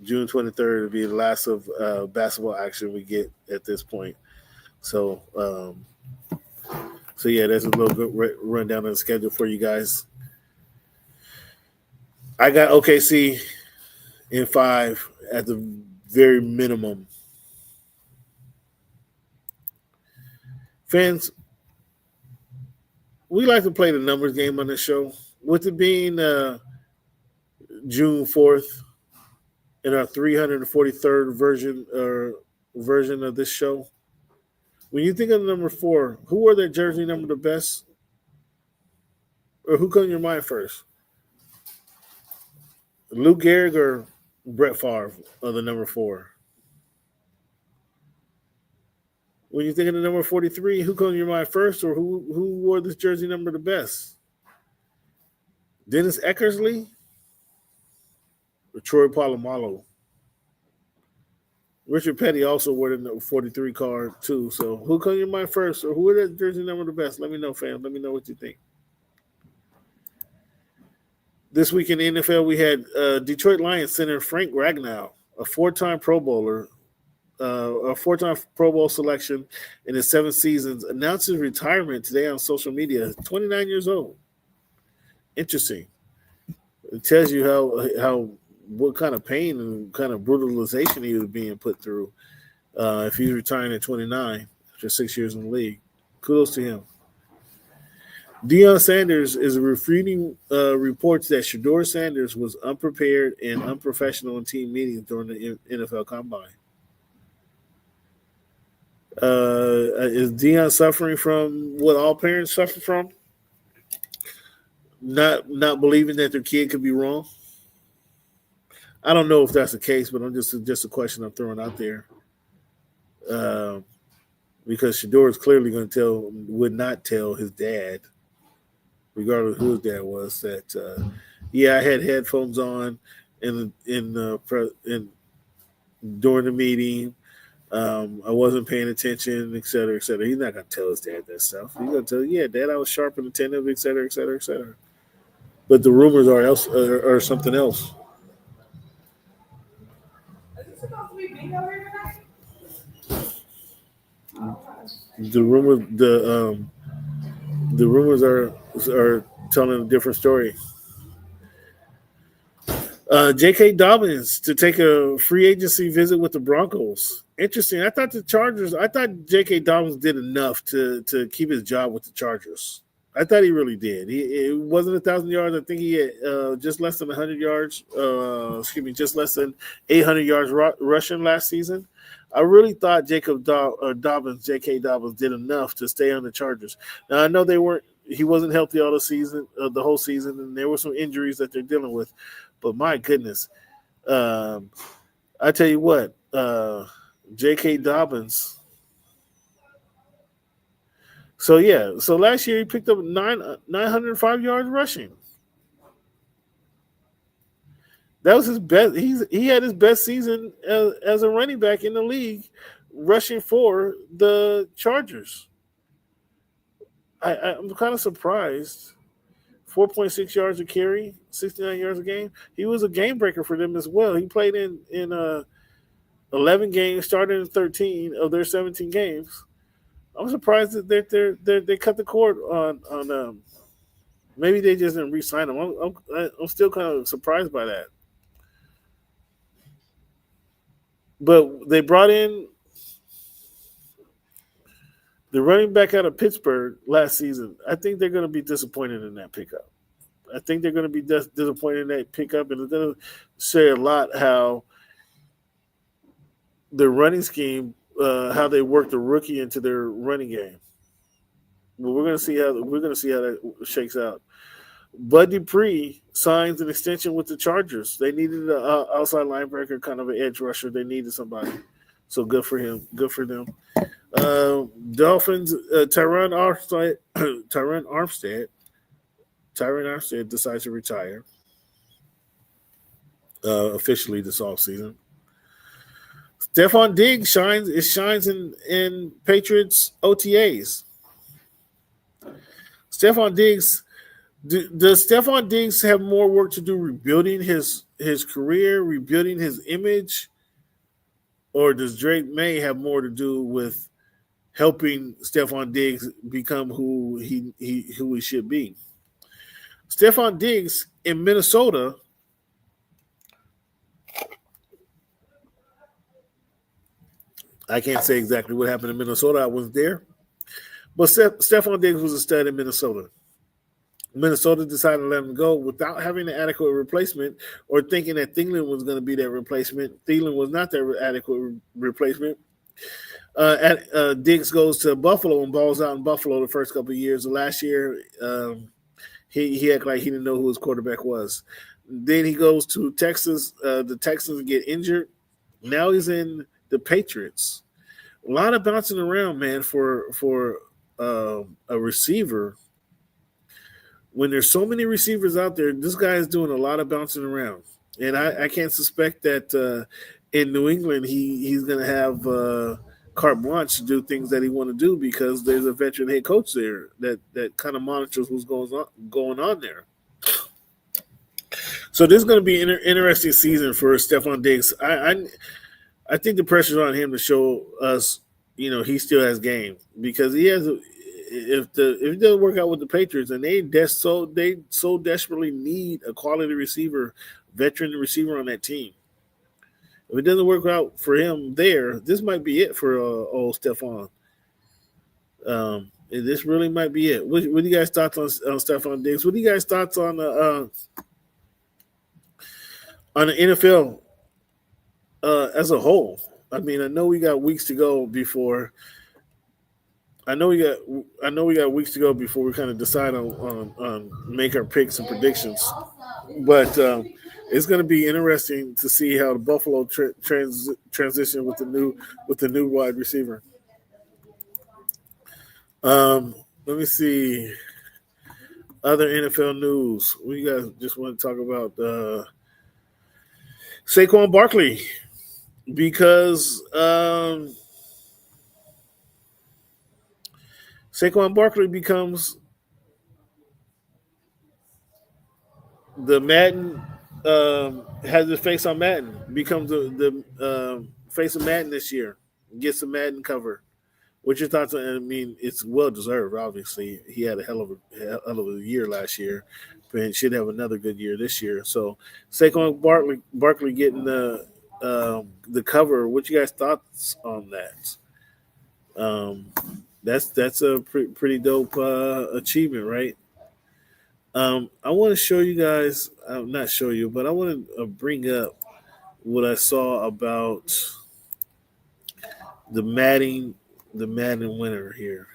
June 23rd will be the last of basketball action we get at this point. So, that's a little good rundown of the schedule for you guys. I got OKC in 5 at the very minimum. Fans, we like to play the numbers game on this show. With it being June 4th in our 343rd version of this show, when you think of number 4, who wore their jersey number the best? Or who comes to your mind first? Lou Gehrig or Brett Favre are the number 4. When you think of the number 43, who comes to your mind first, or who wore this jersey number the best? Dennis Eckersley or Troy Polamalu? Richard Petty also wore the 43 card too. So who comes to your mind first, or who wore that jersey number the best? Let me know, fam. Let me know what you think. This week in the NFL, we had Detroit Lions center Frank Ragnow, a 4-time Pro Bowler, a 4-time Pro Bowl selection in his 7 seasons, announced his retirement today on social media. 29 years old. Interesting. It tells you how what kind of pain and kind of brutalization he was being put through. If he's retiring at 29 after 6 years in the league, kudos to him. Deion Sanders is refuting reports that Shedeur Sanders was unprepared and unprofessional in team meetings during the NFL Combine. Is Deion suffering from what all parents suffer from? Not believing that their kid could be wrong? I don't know if that's the case, but I'm just a question I'm throwing out there. Because Shedeur is clearly would not tell his dad, regardless of who his dad was, that I had headphones on during the meeting. I wasn't paying attention, et cetera, et cetera. He's not gonna tell his dad that stuff. He's gonna tell, Dad, I was sharp and attentive, et cetera, et cetera, et cetera. But the rumors are something else. The rumors are telling a different story. J.K. Dobbins to take a free agency visit with the Broncos. Interesting. I thought J.K. Dobbins did enough to keep his job with the Chargers. I thought he really did. It wasn't 1,000 yards. I think he had just less than 100 yards. Just less than 800 yards rushing last season. I really thought J.K. Dobbins did enough to stay on the Chargers. Now I know he wasn't healthy all the season, the whole season, and there were some injuries that they're dealing with. But my goodness, I tell you what, J.K. Dobbins. So last year he picked up 905 yards rushing. That was his best. He had his best season as a running back in the league, rushing for the Chargers. I'm kind of surprised. 4.6 yards a carry, 69 yards a game. He was a game breaker for them as well. He played in 11 games, started in 13 of their 17 games. I'm surprised that they cut the cord on maybe they just didn't re-sign him. I'm still kind of surprised by that. But they brought in the running back out of Pittsburgh last season. I think they're going to be disappointed in that pickup. I think they're going to be disappointed in that pickup, and it's going to say a lot how the running scheme, how they work the rookie into their running game. But we're going to see how that shakes out. Bud Dupree signs an extension with the Chargers. They needed an outside linebacker, kind of an edge rusher. They needed somebody. So good for him. Good for them. Dolphins, Tyron Armstead decides to retire officially this offseason. Stephon Diggs shines in Patriots OTAs. Stephon Diggs. Does Stephon Diggs have more work to do rebuilding his career, rebuilding his image, or does Drake May have more to do with helping Stephon Diggs become who he should be? Stephon Diggs in Minnesota I can't say exactly what happened in Minnesota. I wasn't there. But Stephon Diggs was a stud in Minnesota. Minnesota decided to let him go without having an adequate replacement or thinking that Thielen was going to be that replacement. Thielen was not that adequate replacement. Diggs goes to Buffalo and balls out in Buffalo the first couple of years. Last year, he acted like he didn't know who his quarterback was. Then he goes to Texas. The Texans get injured. Now he's in the Patriots. A lot of bouncing around, man, for a receiver. When there's so many receivers out there, this guy is doing a lot of bouncing around. And I can't suspect that in New England he's going to have carte blanche to do things that he want to do because there's a veteran head coach there that kind of monitors what's going on there. So this is going to be an interesting season for Stephon Diggs. I think the pressure's on him to show us, he still has game because he has. If it doesn't work out with the Patriots, and they so desperately need a quality receiver, veteran receiver on that team. If it doesn't work out for him there, this might be it for old Stephon. This really might be it. What do you guys thoughts on Stephon Diggs? What do you guys thoughts on the NFL as a whole? I mean, I know we got weeks to go before. I know we got weeks to go before we kind of decide on make our picks and predictions, but it's going to be interesting to see how the Buffalo transition with the new wide receiver. Let me see other NFL news. We guys just want to talk about Saquon Barkley because. Saquon Barkley becomes the Madden, has his face on Madden, becomes the face of Madden this year, gets the Madden cover. What's your thoughts on it? I mean, it's well-deserved, obviously. He had a hell of a year last year, but should have another good year this year. So Saquon Barkley getting the cover. What you guys thoughts on that? That's a pretty dope achievement, right? I want to show you guys, not show you, but I want to bring up what I saw about the Madden winner here.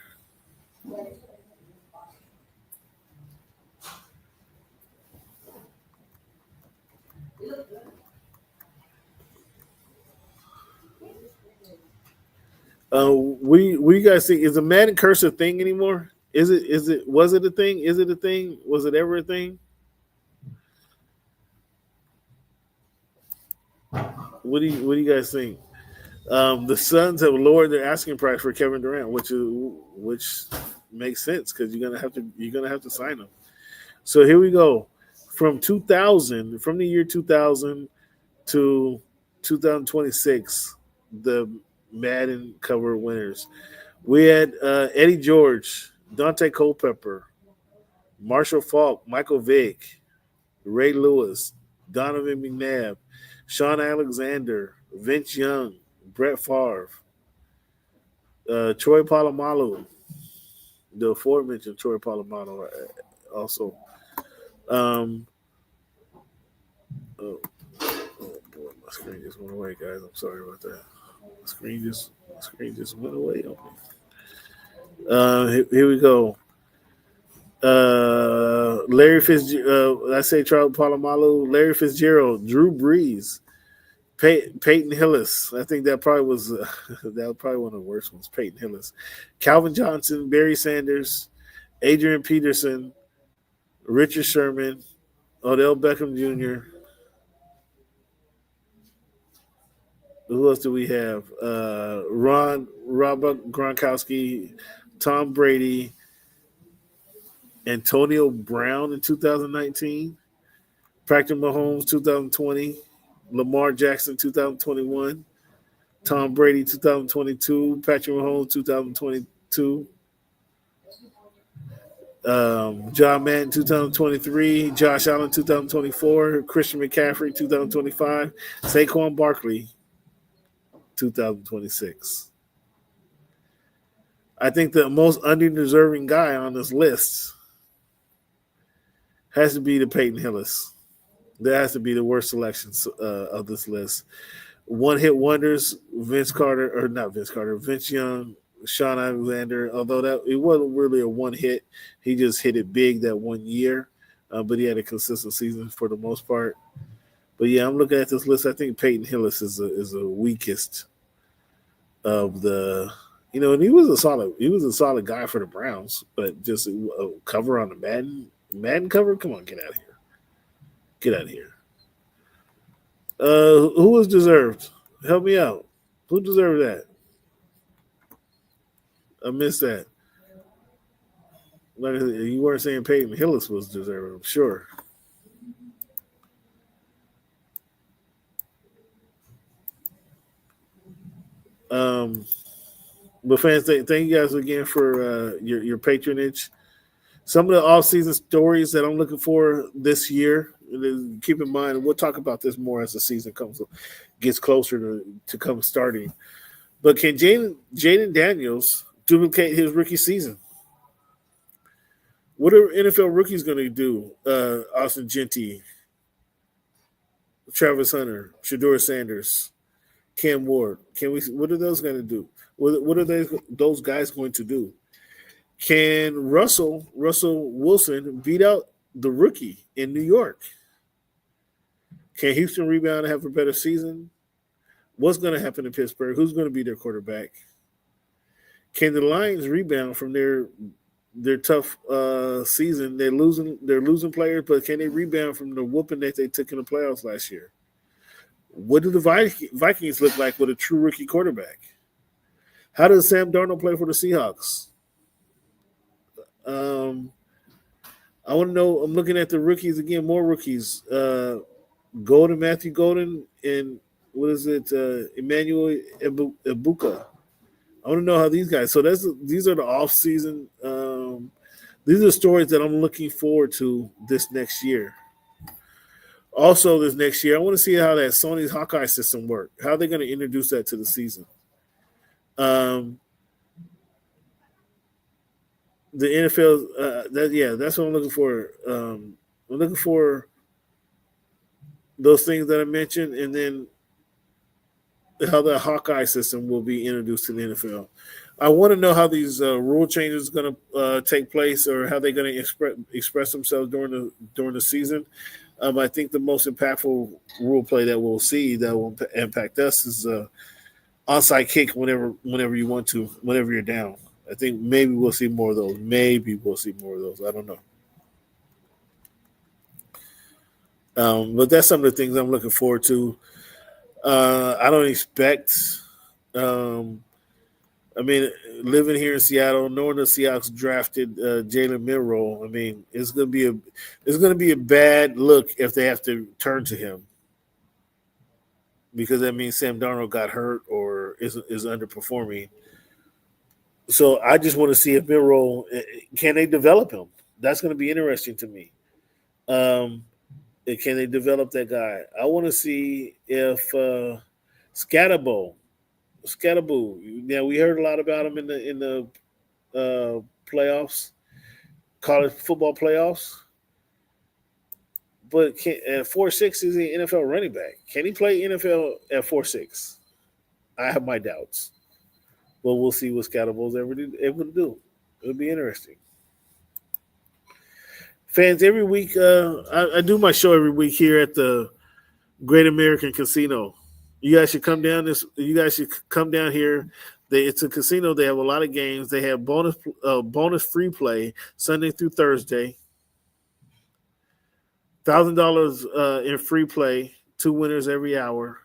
What do you guys think? Is the Madden curse a thing anymore? Was it a thing? Is it a thing? Was it ever a thing? What do you guys think? The Suns have lowered their asking price for Kevin Durant, which makes sense because you're gonna have to sign him. So here we go. From the year 2000 to 2026, the Madden cover winners. We had Eddie George, Dante Culpepper, Marshall Faulk, Michael Vick, Ray Lewis, Donovan McNabb, Sean Alexander, Vince Young, Brett Favre, Troy Polamalu, the aforementioned Troy Polamalu also. Oh boy, my screen just went away, guys. I'm sorry about that. The screen just went away on me. Here we go. Larry Fitzgerald. I say Troy Polamalu, Larry Fitzgerald, Drew Brees, Peyton Hillis. I think that probably was one of the worst ones. Peyton Hillis, Calvin Johnson, Barry Sanders, Adrian Peterson, Richard Sherman, Odell Beckham Jr. Who else do we have? Robert Gronkowski, Tom Brady, Antonio Brown in 2019, Patrick Mahomes 2020, Lamar Jackson 2021, Tom Brady 2022, Patrick Mahomes 2022, John Madden 2023, Josh Allen 2024, Christian McCaffrey 2025, Saquon Barkley 2026. I think the most undeserving guy on this list has to be the Peyton Hillis. That has to be the worst selections of this list. One-hit wonders, Vince Young, Sean Alexander, although that it wasn't really a one hit. He just hit it big that one year. but he had a consistent season for the most part. But yeah, I'm looking at this list. I think Peyton Hillis is the weakest of the. And he was a solid guy for the Browns, but just a cover on the Madden cover. Come on, get out of here. Get out of here. Who was deserved? Help me out. Who deserved that? I missed that. Like, you weren't saying Peyton Hillis was deserved, I'm sure. But fans, thank you guys again for your patronage. Some of the off-season stories that I'm looking for this year. Keep in mind, we'll talk about this more as the season gets closer to come starting. But can Jaden Daniels duplicate his rookie season? What are NFL rookies going to do? Austin Gentry, Travis Hunter, Shedeur Sanders, Cam Ward. What are those going to do? What are those guys going to do? Can Russell Wilson beat out the rookie in New York? Can Houston rebound and have a better season? What's going to happen in Pittsburgh? Who's going to be their quarterback? Can the Lions rebound from their tough season? They're losing players, but can they rebound from the whooping that they took in the playoffs last year? What do the Vikings look like with a true rookie quarterback? How does Sam Darnold play for the Seahawks? I want to know. I'm looking at the rookies again. More rookies. Matthew Golden, and what is it? Emmanuel Ibuka. I want to know how these guys. So these are the off-season. These are the stories that I'm looking forward to this next year. Also, this next year, I want to see how that Sony's Hawkeye system works. How are they going to introduce that to the season? The NFL, that's what I'm looking for. I'm looking for those things that I mentioned, and then how the Hawkeye system will be introduced to the NFL. I want to know how these rule changes are going to take place, or how they're going to express themselves during the season. I think the most impactful rule play that we'll see that will impact us is onside kick whenever you want to, whenever you're down. I think maybe we'll see more of those. I don't know. But that's some of the things I'm looking forward to. I don't expect living here in Seattle, knowing the Seahawks drafted Jalen Milroe, it's gonna be a bad look if they have to turn to him, because that means Sam Darnold got hurt or is underperforming. So I just want to see if Milroe, can they develop him? That's going to be interesting to me. Can they develop that guy? I want to see if Scatterbo. Yeah, we heard a lot about him in the playoffs, college football playoffs. But at 4'6", is he an NFL running back? Can he play NFL at 4'6"? I have my doubts. Well, we'll see what Scatterbo's able to do. It'll be interesting. Fans, every week, I do my show every week here at the Great American Casino. You guys should come down here. It's a casino. They have a lot of games. They have bonus free play Sunday through Thursday. $1,000 in free play. 2 winners every hour.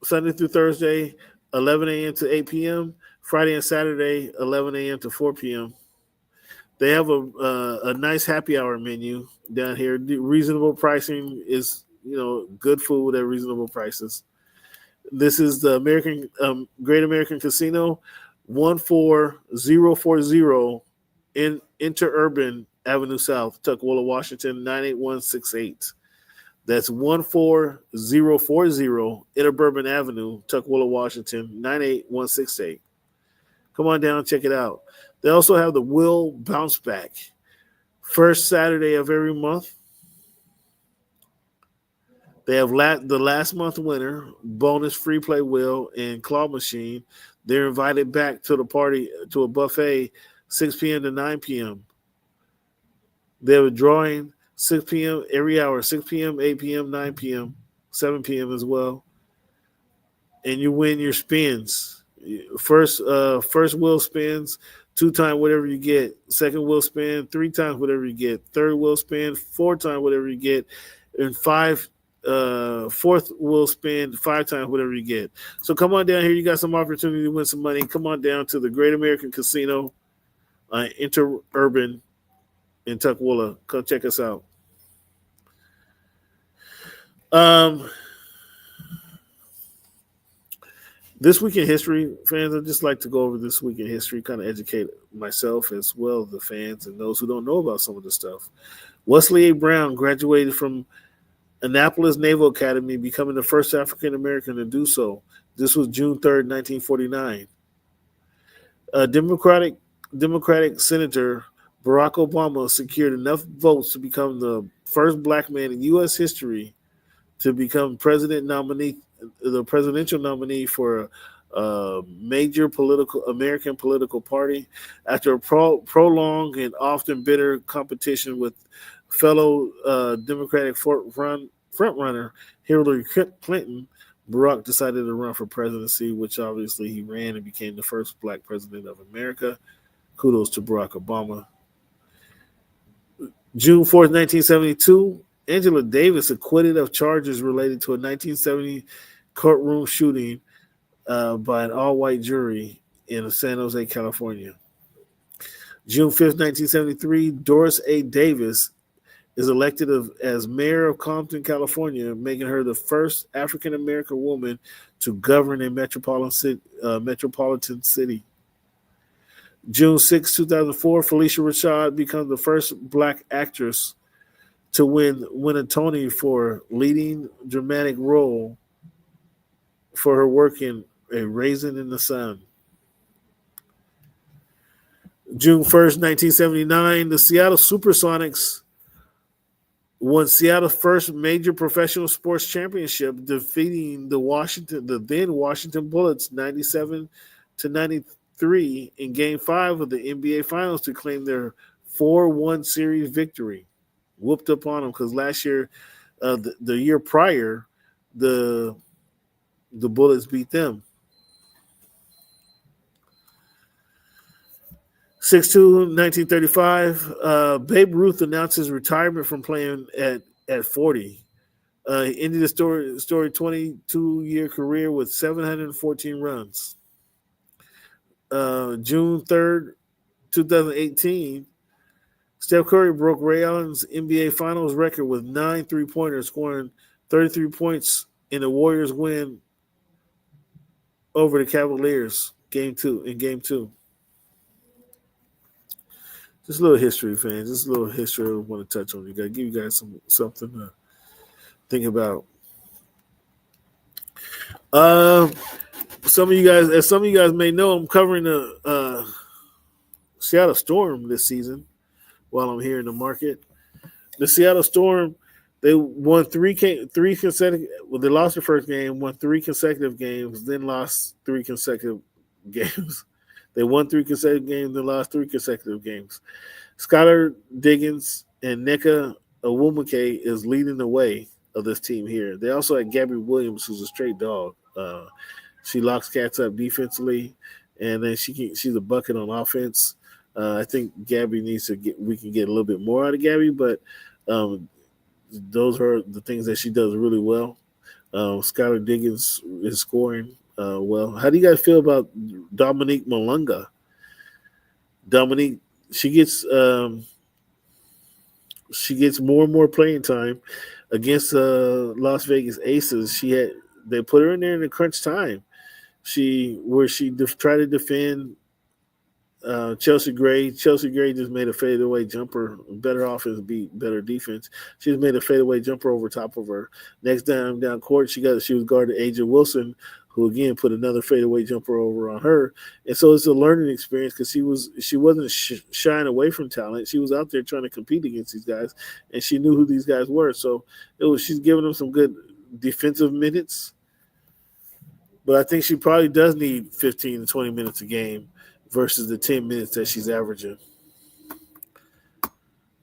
Sunday through Thursday, 11 a.m. to 8 p.m. Friday and Saturday, 11 a.m. to 4 p.m. They have a nice happy hour menu down here. Reasonable pricing is, good food at reasonable prices. This is the Great American Casino, 14040 in Interurban Avenue South, Tukwila, Washington, 98168. That's 14040 Interbourbon Avenue, Tukwila, Washington, 98168. Come on down and check it out. They also have the Will Bounce Back. First Saturday of every month. They have the last month winner, bonus free play wheel and claw machine. They're invited back to the party, to a buffet, 6 p.m. to 9 p.m. They have a drawing 6 p.m. every hour, 6 p.m., 8 p.m., 9 p.m., 7 p.m. as well. And you win your spins. First wheel spins, 2 times whatever you get. Second wheel spin, 3 times whatever you get. Third wheel spin, 4 times whatever you get. And fourth wheel spin, 5 times whatever you get. So come on down here. You got some opportunity to win some money. Come on down to the Great American Casino, Interurban in Tukwila. Come check us out. This week in history, fans, I'd just like to go over this week in history, kind of educate myself as well, the fans, and those who don't know about some of this stuff. Wesley A. Brown graduated from Annapolis Naval Academy, becoming the first African-American to do so. This was June 3rd, 1949. Democratic Senator Barack Obama secured enough votes to become the first black man in U.S. history to become the presidential nominee for a major American political party after a prolonged and often bitter competition with fellow Democratic frontrunner Hillary Clinton. Barack decided to run for presidency, which obviously he ran and became the first black president of America. Kudos to Barack Obama. June 4th, 1972, Angela Davis acquitted of charges related to a 1970 courtroom shooting by an all-white jury in San Jose, California. June 5th, 1973, Doris A. Davis is elected as mayor of Compton, California, making her the first African-American woman to govern a metropolitan city. June 6, 2004, Felicia Rashad becomes the first black actress to win a Tony for leading dramatic role for her work in A Raisin in the Sun. June 1st, 1979, the Seattle Supersonics won Seattle's first major professional sports championship, defeating the then Washington Bullets 97-93 in Game 5 of the NBA Finals to claim their 4-1 series victory. Whooped up on them because last year, the year prior, the Bullets beat them. 6-2, 1935, Babe Ruth announced his retirement from playing at 40. He ended his story 22-year career with 714 runs. June 3rd, 2018, Steph Curry broke Ray Allen's NBA Finals record with 9 3-pointers, scoring 33 points in the Warriors' win over the Cavaliers in Game 2. Just a little history, fans. Just a little history I want to touch on. You got to give you guys something to think about. Some of you guys may know, I'm covering the Seattle Storm this season while I'm here in the market. The Seattle Storm, they won three consecutive. Well, they lost their first game, won 3 consecutive games, then lost 3 consecutive games. They won 3 consecutive games, then lost 3 consecutive games. Skylar Diggins and Nneka Onwuemeke is leading the way of this team here. They also had Gabby Williams, who's a straight dog. She locks cats up defensively, and then she's a bucket on offense. I think Gabby we can get a little bit more out of Gabby, but those are the things that she does really well. Skylar Diggins is scoring well. How do you guys feel about Dominique Malunga? Dominique, she gets more and more playing time against Las Vegas Aces. They put her in there in the crunch time. She tried to defend Chelsea Gray. Chelsea Gray just made a fadeaway jumper. Better offense beat better defense. She just made a fadeaway jumper over top of her. Next time down court, she was guarded Aja Wilson, who again put another fadeaway jumper over on her. And so it's a learning experience because she wasn't shying away from talent. She was out there trying to compete against these guys, and she knew who these guys were. So she's giving them some good defensive minutes. But I think she probably does need 15 to 20 minutes a game versus the 10 minutes that she's averaging.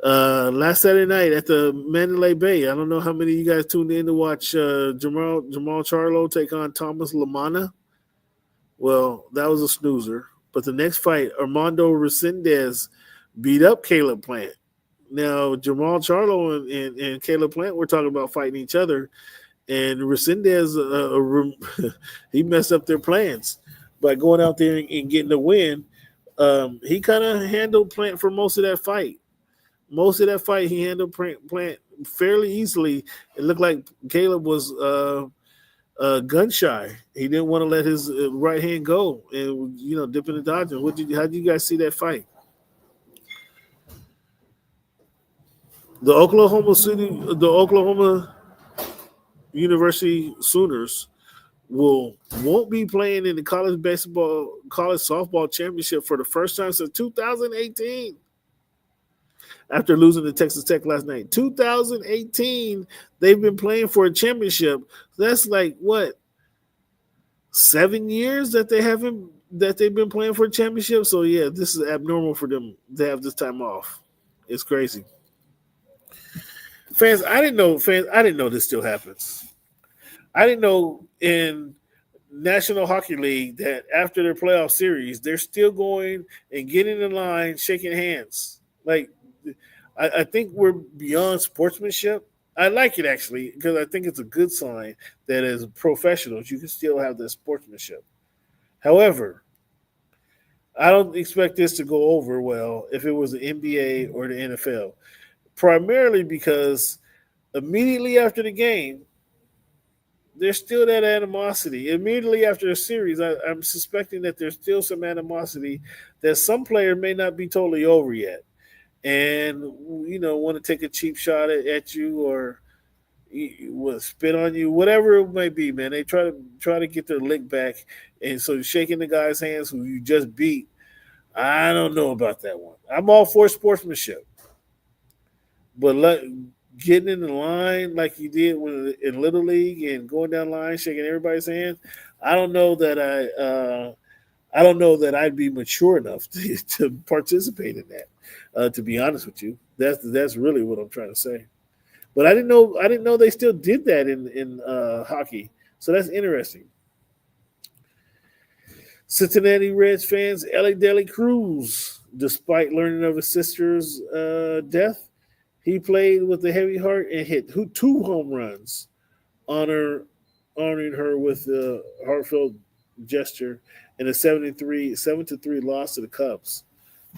Last Saturday night at the Mandalay Bay. I don't know how many of you guys tuned in to watch Jamal Charlo take on Thomas Lamana. Well, that was a snoozer. But the next fight, Armando Resendez beat up Caleb Plant. Now, Jamal Charlo and Caleb Plant were talking about fighting each other, and Resendez, he messed up their plans by going out there and getting the win. He kind of handled Plant for most of that fight. Most of that fight, he handled Plant fairly easily. It looked like Caleb was gun shy. He didn't want to let his right hand go and, dip in the dodging. How did you guys see that fight? The Oklahoma University Sooners won't be playing in the college softball championship for the first time since 2018. After losing to Texas Tech last night. 2018, they've been playing for a championship. That's like, 7 years that they've been playing for a championship? So, yeah, this is abnormal for them to have this time off. It's crazy. Fans, I didn't know this still happens. I didn't know in National Hockey League that after their playoff series, they're still going and getting in line, shaking hands. Like, I think we're beyond sportsmanship. I like it, actually, because I think it's a good sign that as professionals, you can still have that sportsmanship. However, I don't expect this to go over well if it was the NBA or the NFL, primarily because immediately after the game, there's still that animosity. Immediately after a series, I'm suspecting that there's still some animosity that some player may not be totally over yet. And, want to take a cheap shot at you or spit on you, whatever it may be, man. They try to get their lick back. And so shaking the guy's hands who you just beat, I don't know about that one. I'm all for sportsmanship. But getting in the line like you did in Little League and going down the line, shaking everybody's hand, I don't know that I'd be mature enough to participate in that. To be honest with you, that's really what I'm trying to say. But I didn't know they still did that in hockey. So that's interesting. Cincinnati Reds fans, Ellie Deli Cruz, despite learning of his sister's death, he played with a heavy heart and hit 2 home runs, honoring her with a heartfelt gesture in a 7-3 loss to the Cubs.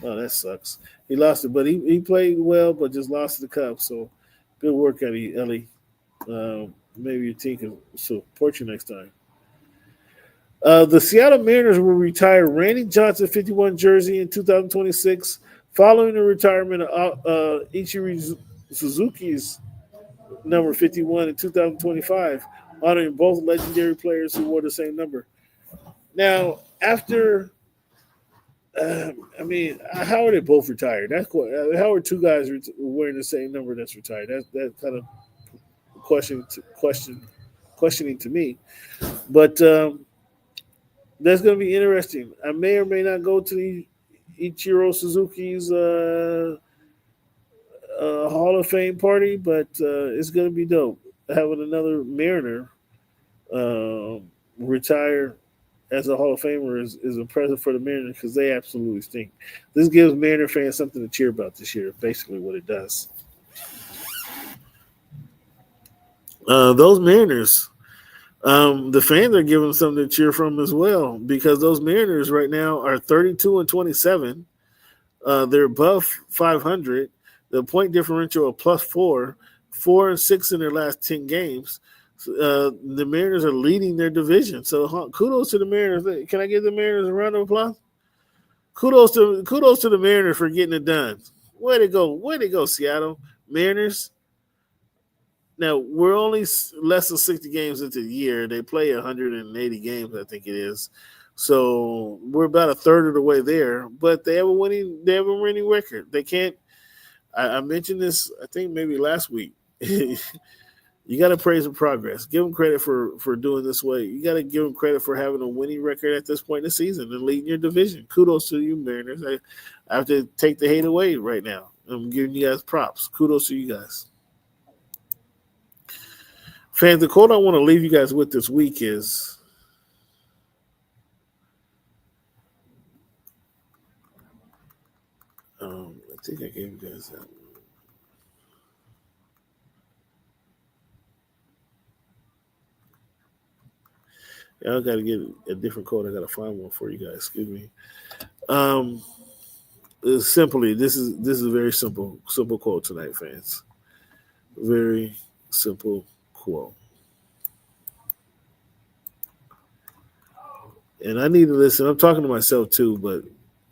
Oh, that sucks. He lost it, but he played well, but just lost to the Cubs. So good work out of you, Ellie. Maybe your team can support you next time. The Seattle Mariners will retire Randy Johnson 51 jersey in 2026, following the retirement of Ichiro Suzuki's number 51 in 2025, honoring both legendary players who wore the same number. Now, after how are they both retired? That's how are 2 guys wearing the same number that's retired? That kind of questioning to me. But that's going to be interesting. I may or may not go to the Ichiro Suzuki's Hall of Fame party, but it's going to be dope having another Mariner retire as a Hall of Famer is a present for the Mariners because they absolutely stink. This gives Mariner fans something to cheer about this year, basically what it does. Those Mariners, the fans are giving something to cheer from as well because those Mariners right now are 32-27. They're above 500. The point differential of +4, 4-6 in their last 10 games. The Mariners are leading their division. So kudos to the Mariners. Can I give the Mariners a round of applause? Kudos to the Mariners for getting it done. Way to go, Seattle Mariners. Now, we're only less than 60 games into the year. They play 180 games, I think it is. So we're about a third of the way there. But they have a winning record. They can't. I mentioned this, I think maybe last week. You got to praise the progress. Give them credit for doing this way. You got to give them credit for having a winning record at this point in the season and leading your division. Kudos to you, Mariners. I have to take the hate away right now. I'm giving you guys props. Kudos to you guys. Fans, the quote I want to leave you guys with this week is I think I gave you guys that. Yeah, I got to get a different quote. I got to find one for you guys. Excuse me. Simply, this is a very simple quote tonight, fans. Very simple quote. And I need to listen. I'm talking to myself too, but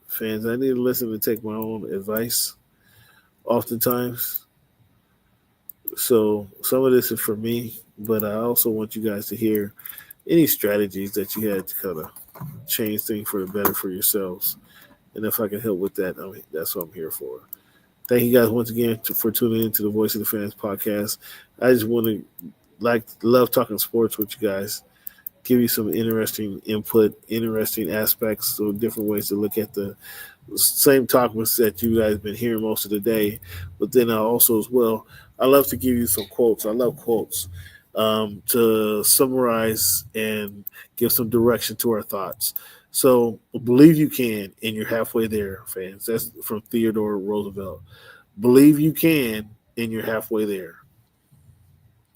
fans, I need to listen and take my own advice oftentimes. So some of this is for me, but I also want you guys to hear any strategies that you had to kind of change things for the better for yourselves. And if I can help with that, that's what I'm here for. Thank you guys once again for tuning in to the Voice of the Fans podcast. I just want to love talking sports with you guys. Give you some interesting input, interesting aspects, so different ways to look at the same topics that you guys have been hearing most of the day. But then I also as well, I love to give you some quotes. I love quotes to summarize and give some direction to our thoughts. So believe you can, and you're halfway there, fans. That's from Theodore Roosevelt. Believe you can, and you're halfway there.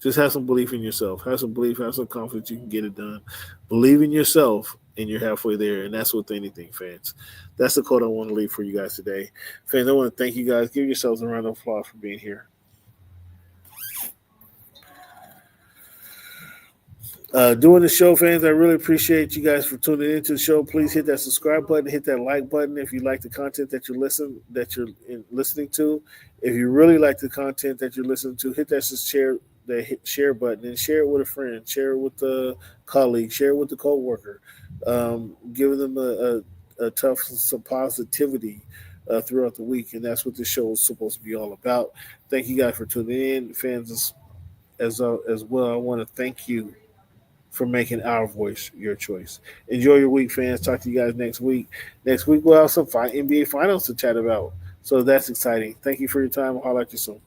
Just have some belief in yourself. Have some belief, have some confidence you can get it done. Believe in yourself, and you're halfway there. And that's with anything, fans. That's the quote I want to leave for you guys today. Fans, I want to thank you guys. Give yourselves a round of applause for being here. Doing the show, fans, I really appreciate you guys for tuning into the show. Please hit that subscribe button, hit that like button if you like the content that you're listening to. If you really like the content that you're listening to, hit that share button and share it with a friend, share it with a colleague, share it with a coworker, giving them some positivity throughout the week, and that's what the show is supposed to be all about. Thank you guys for tuning in, fans. As well, I want to thank you for making our voice your choice. Enjoy your week, fans. Talk to you guys next week. Next week we'll have some NBA finals to chat about, so that's exciting. Thank you for your time. I'll holler at you soon.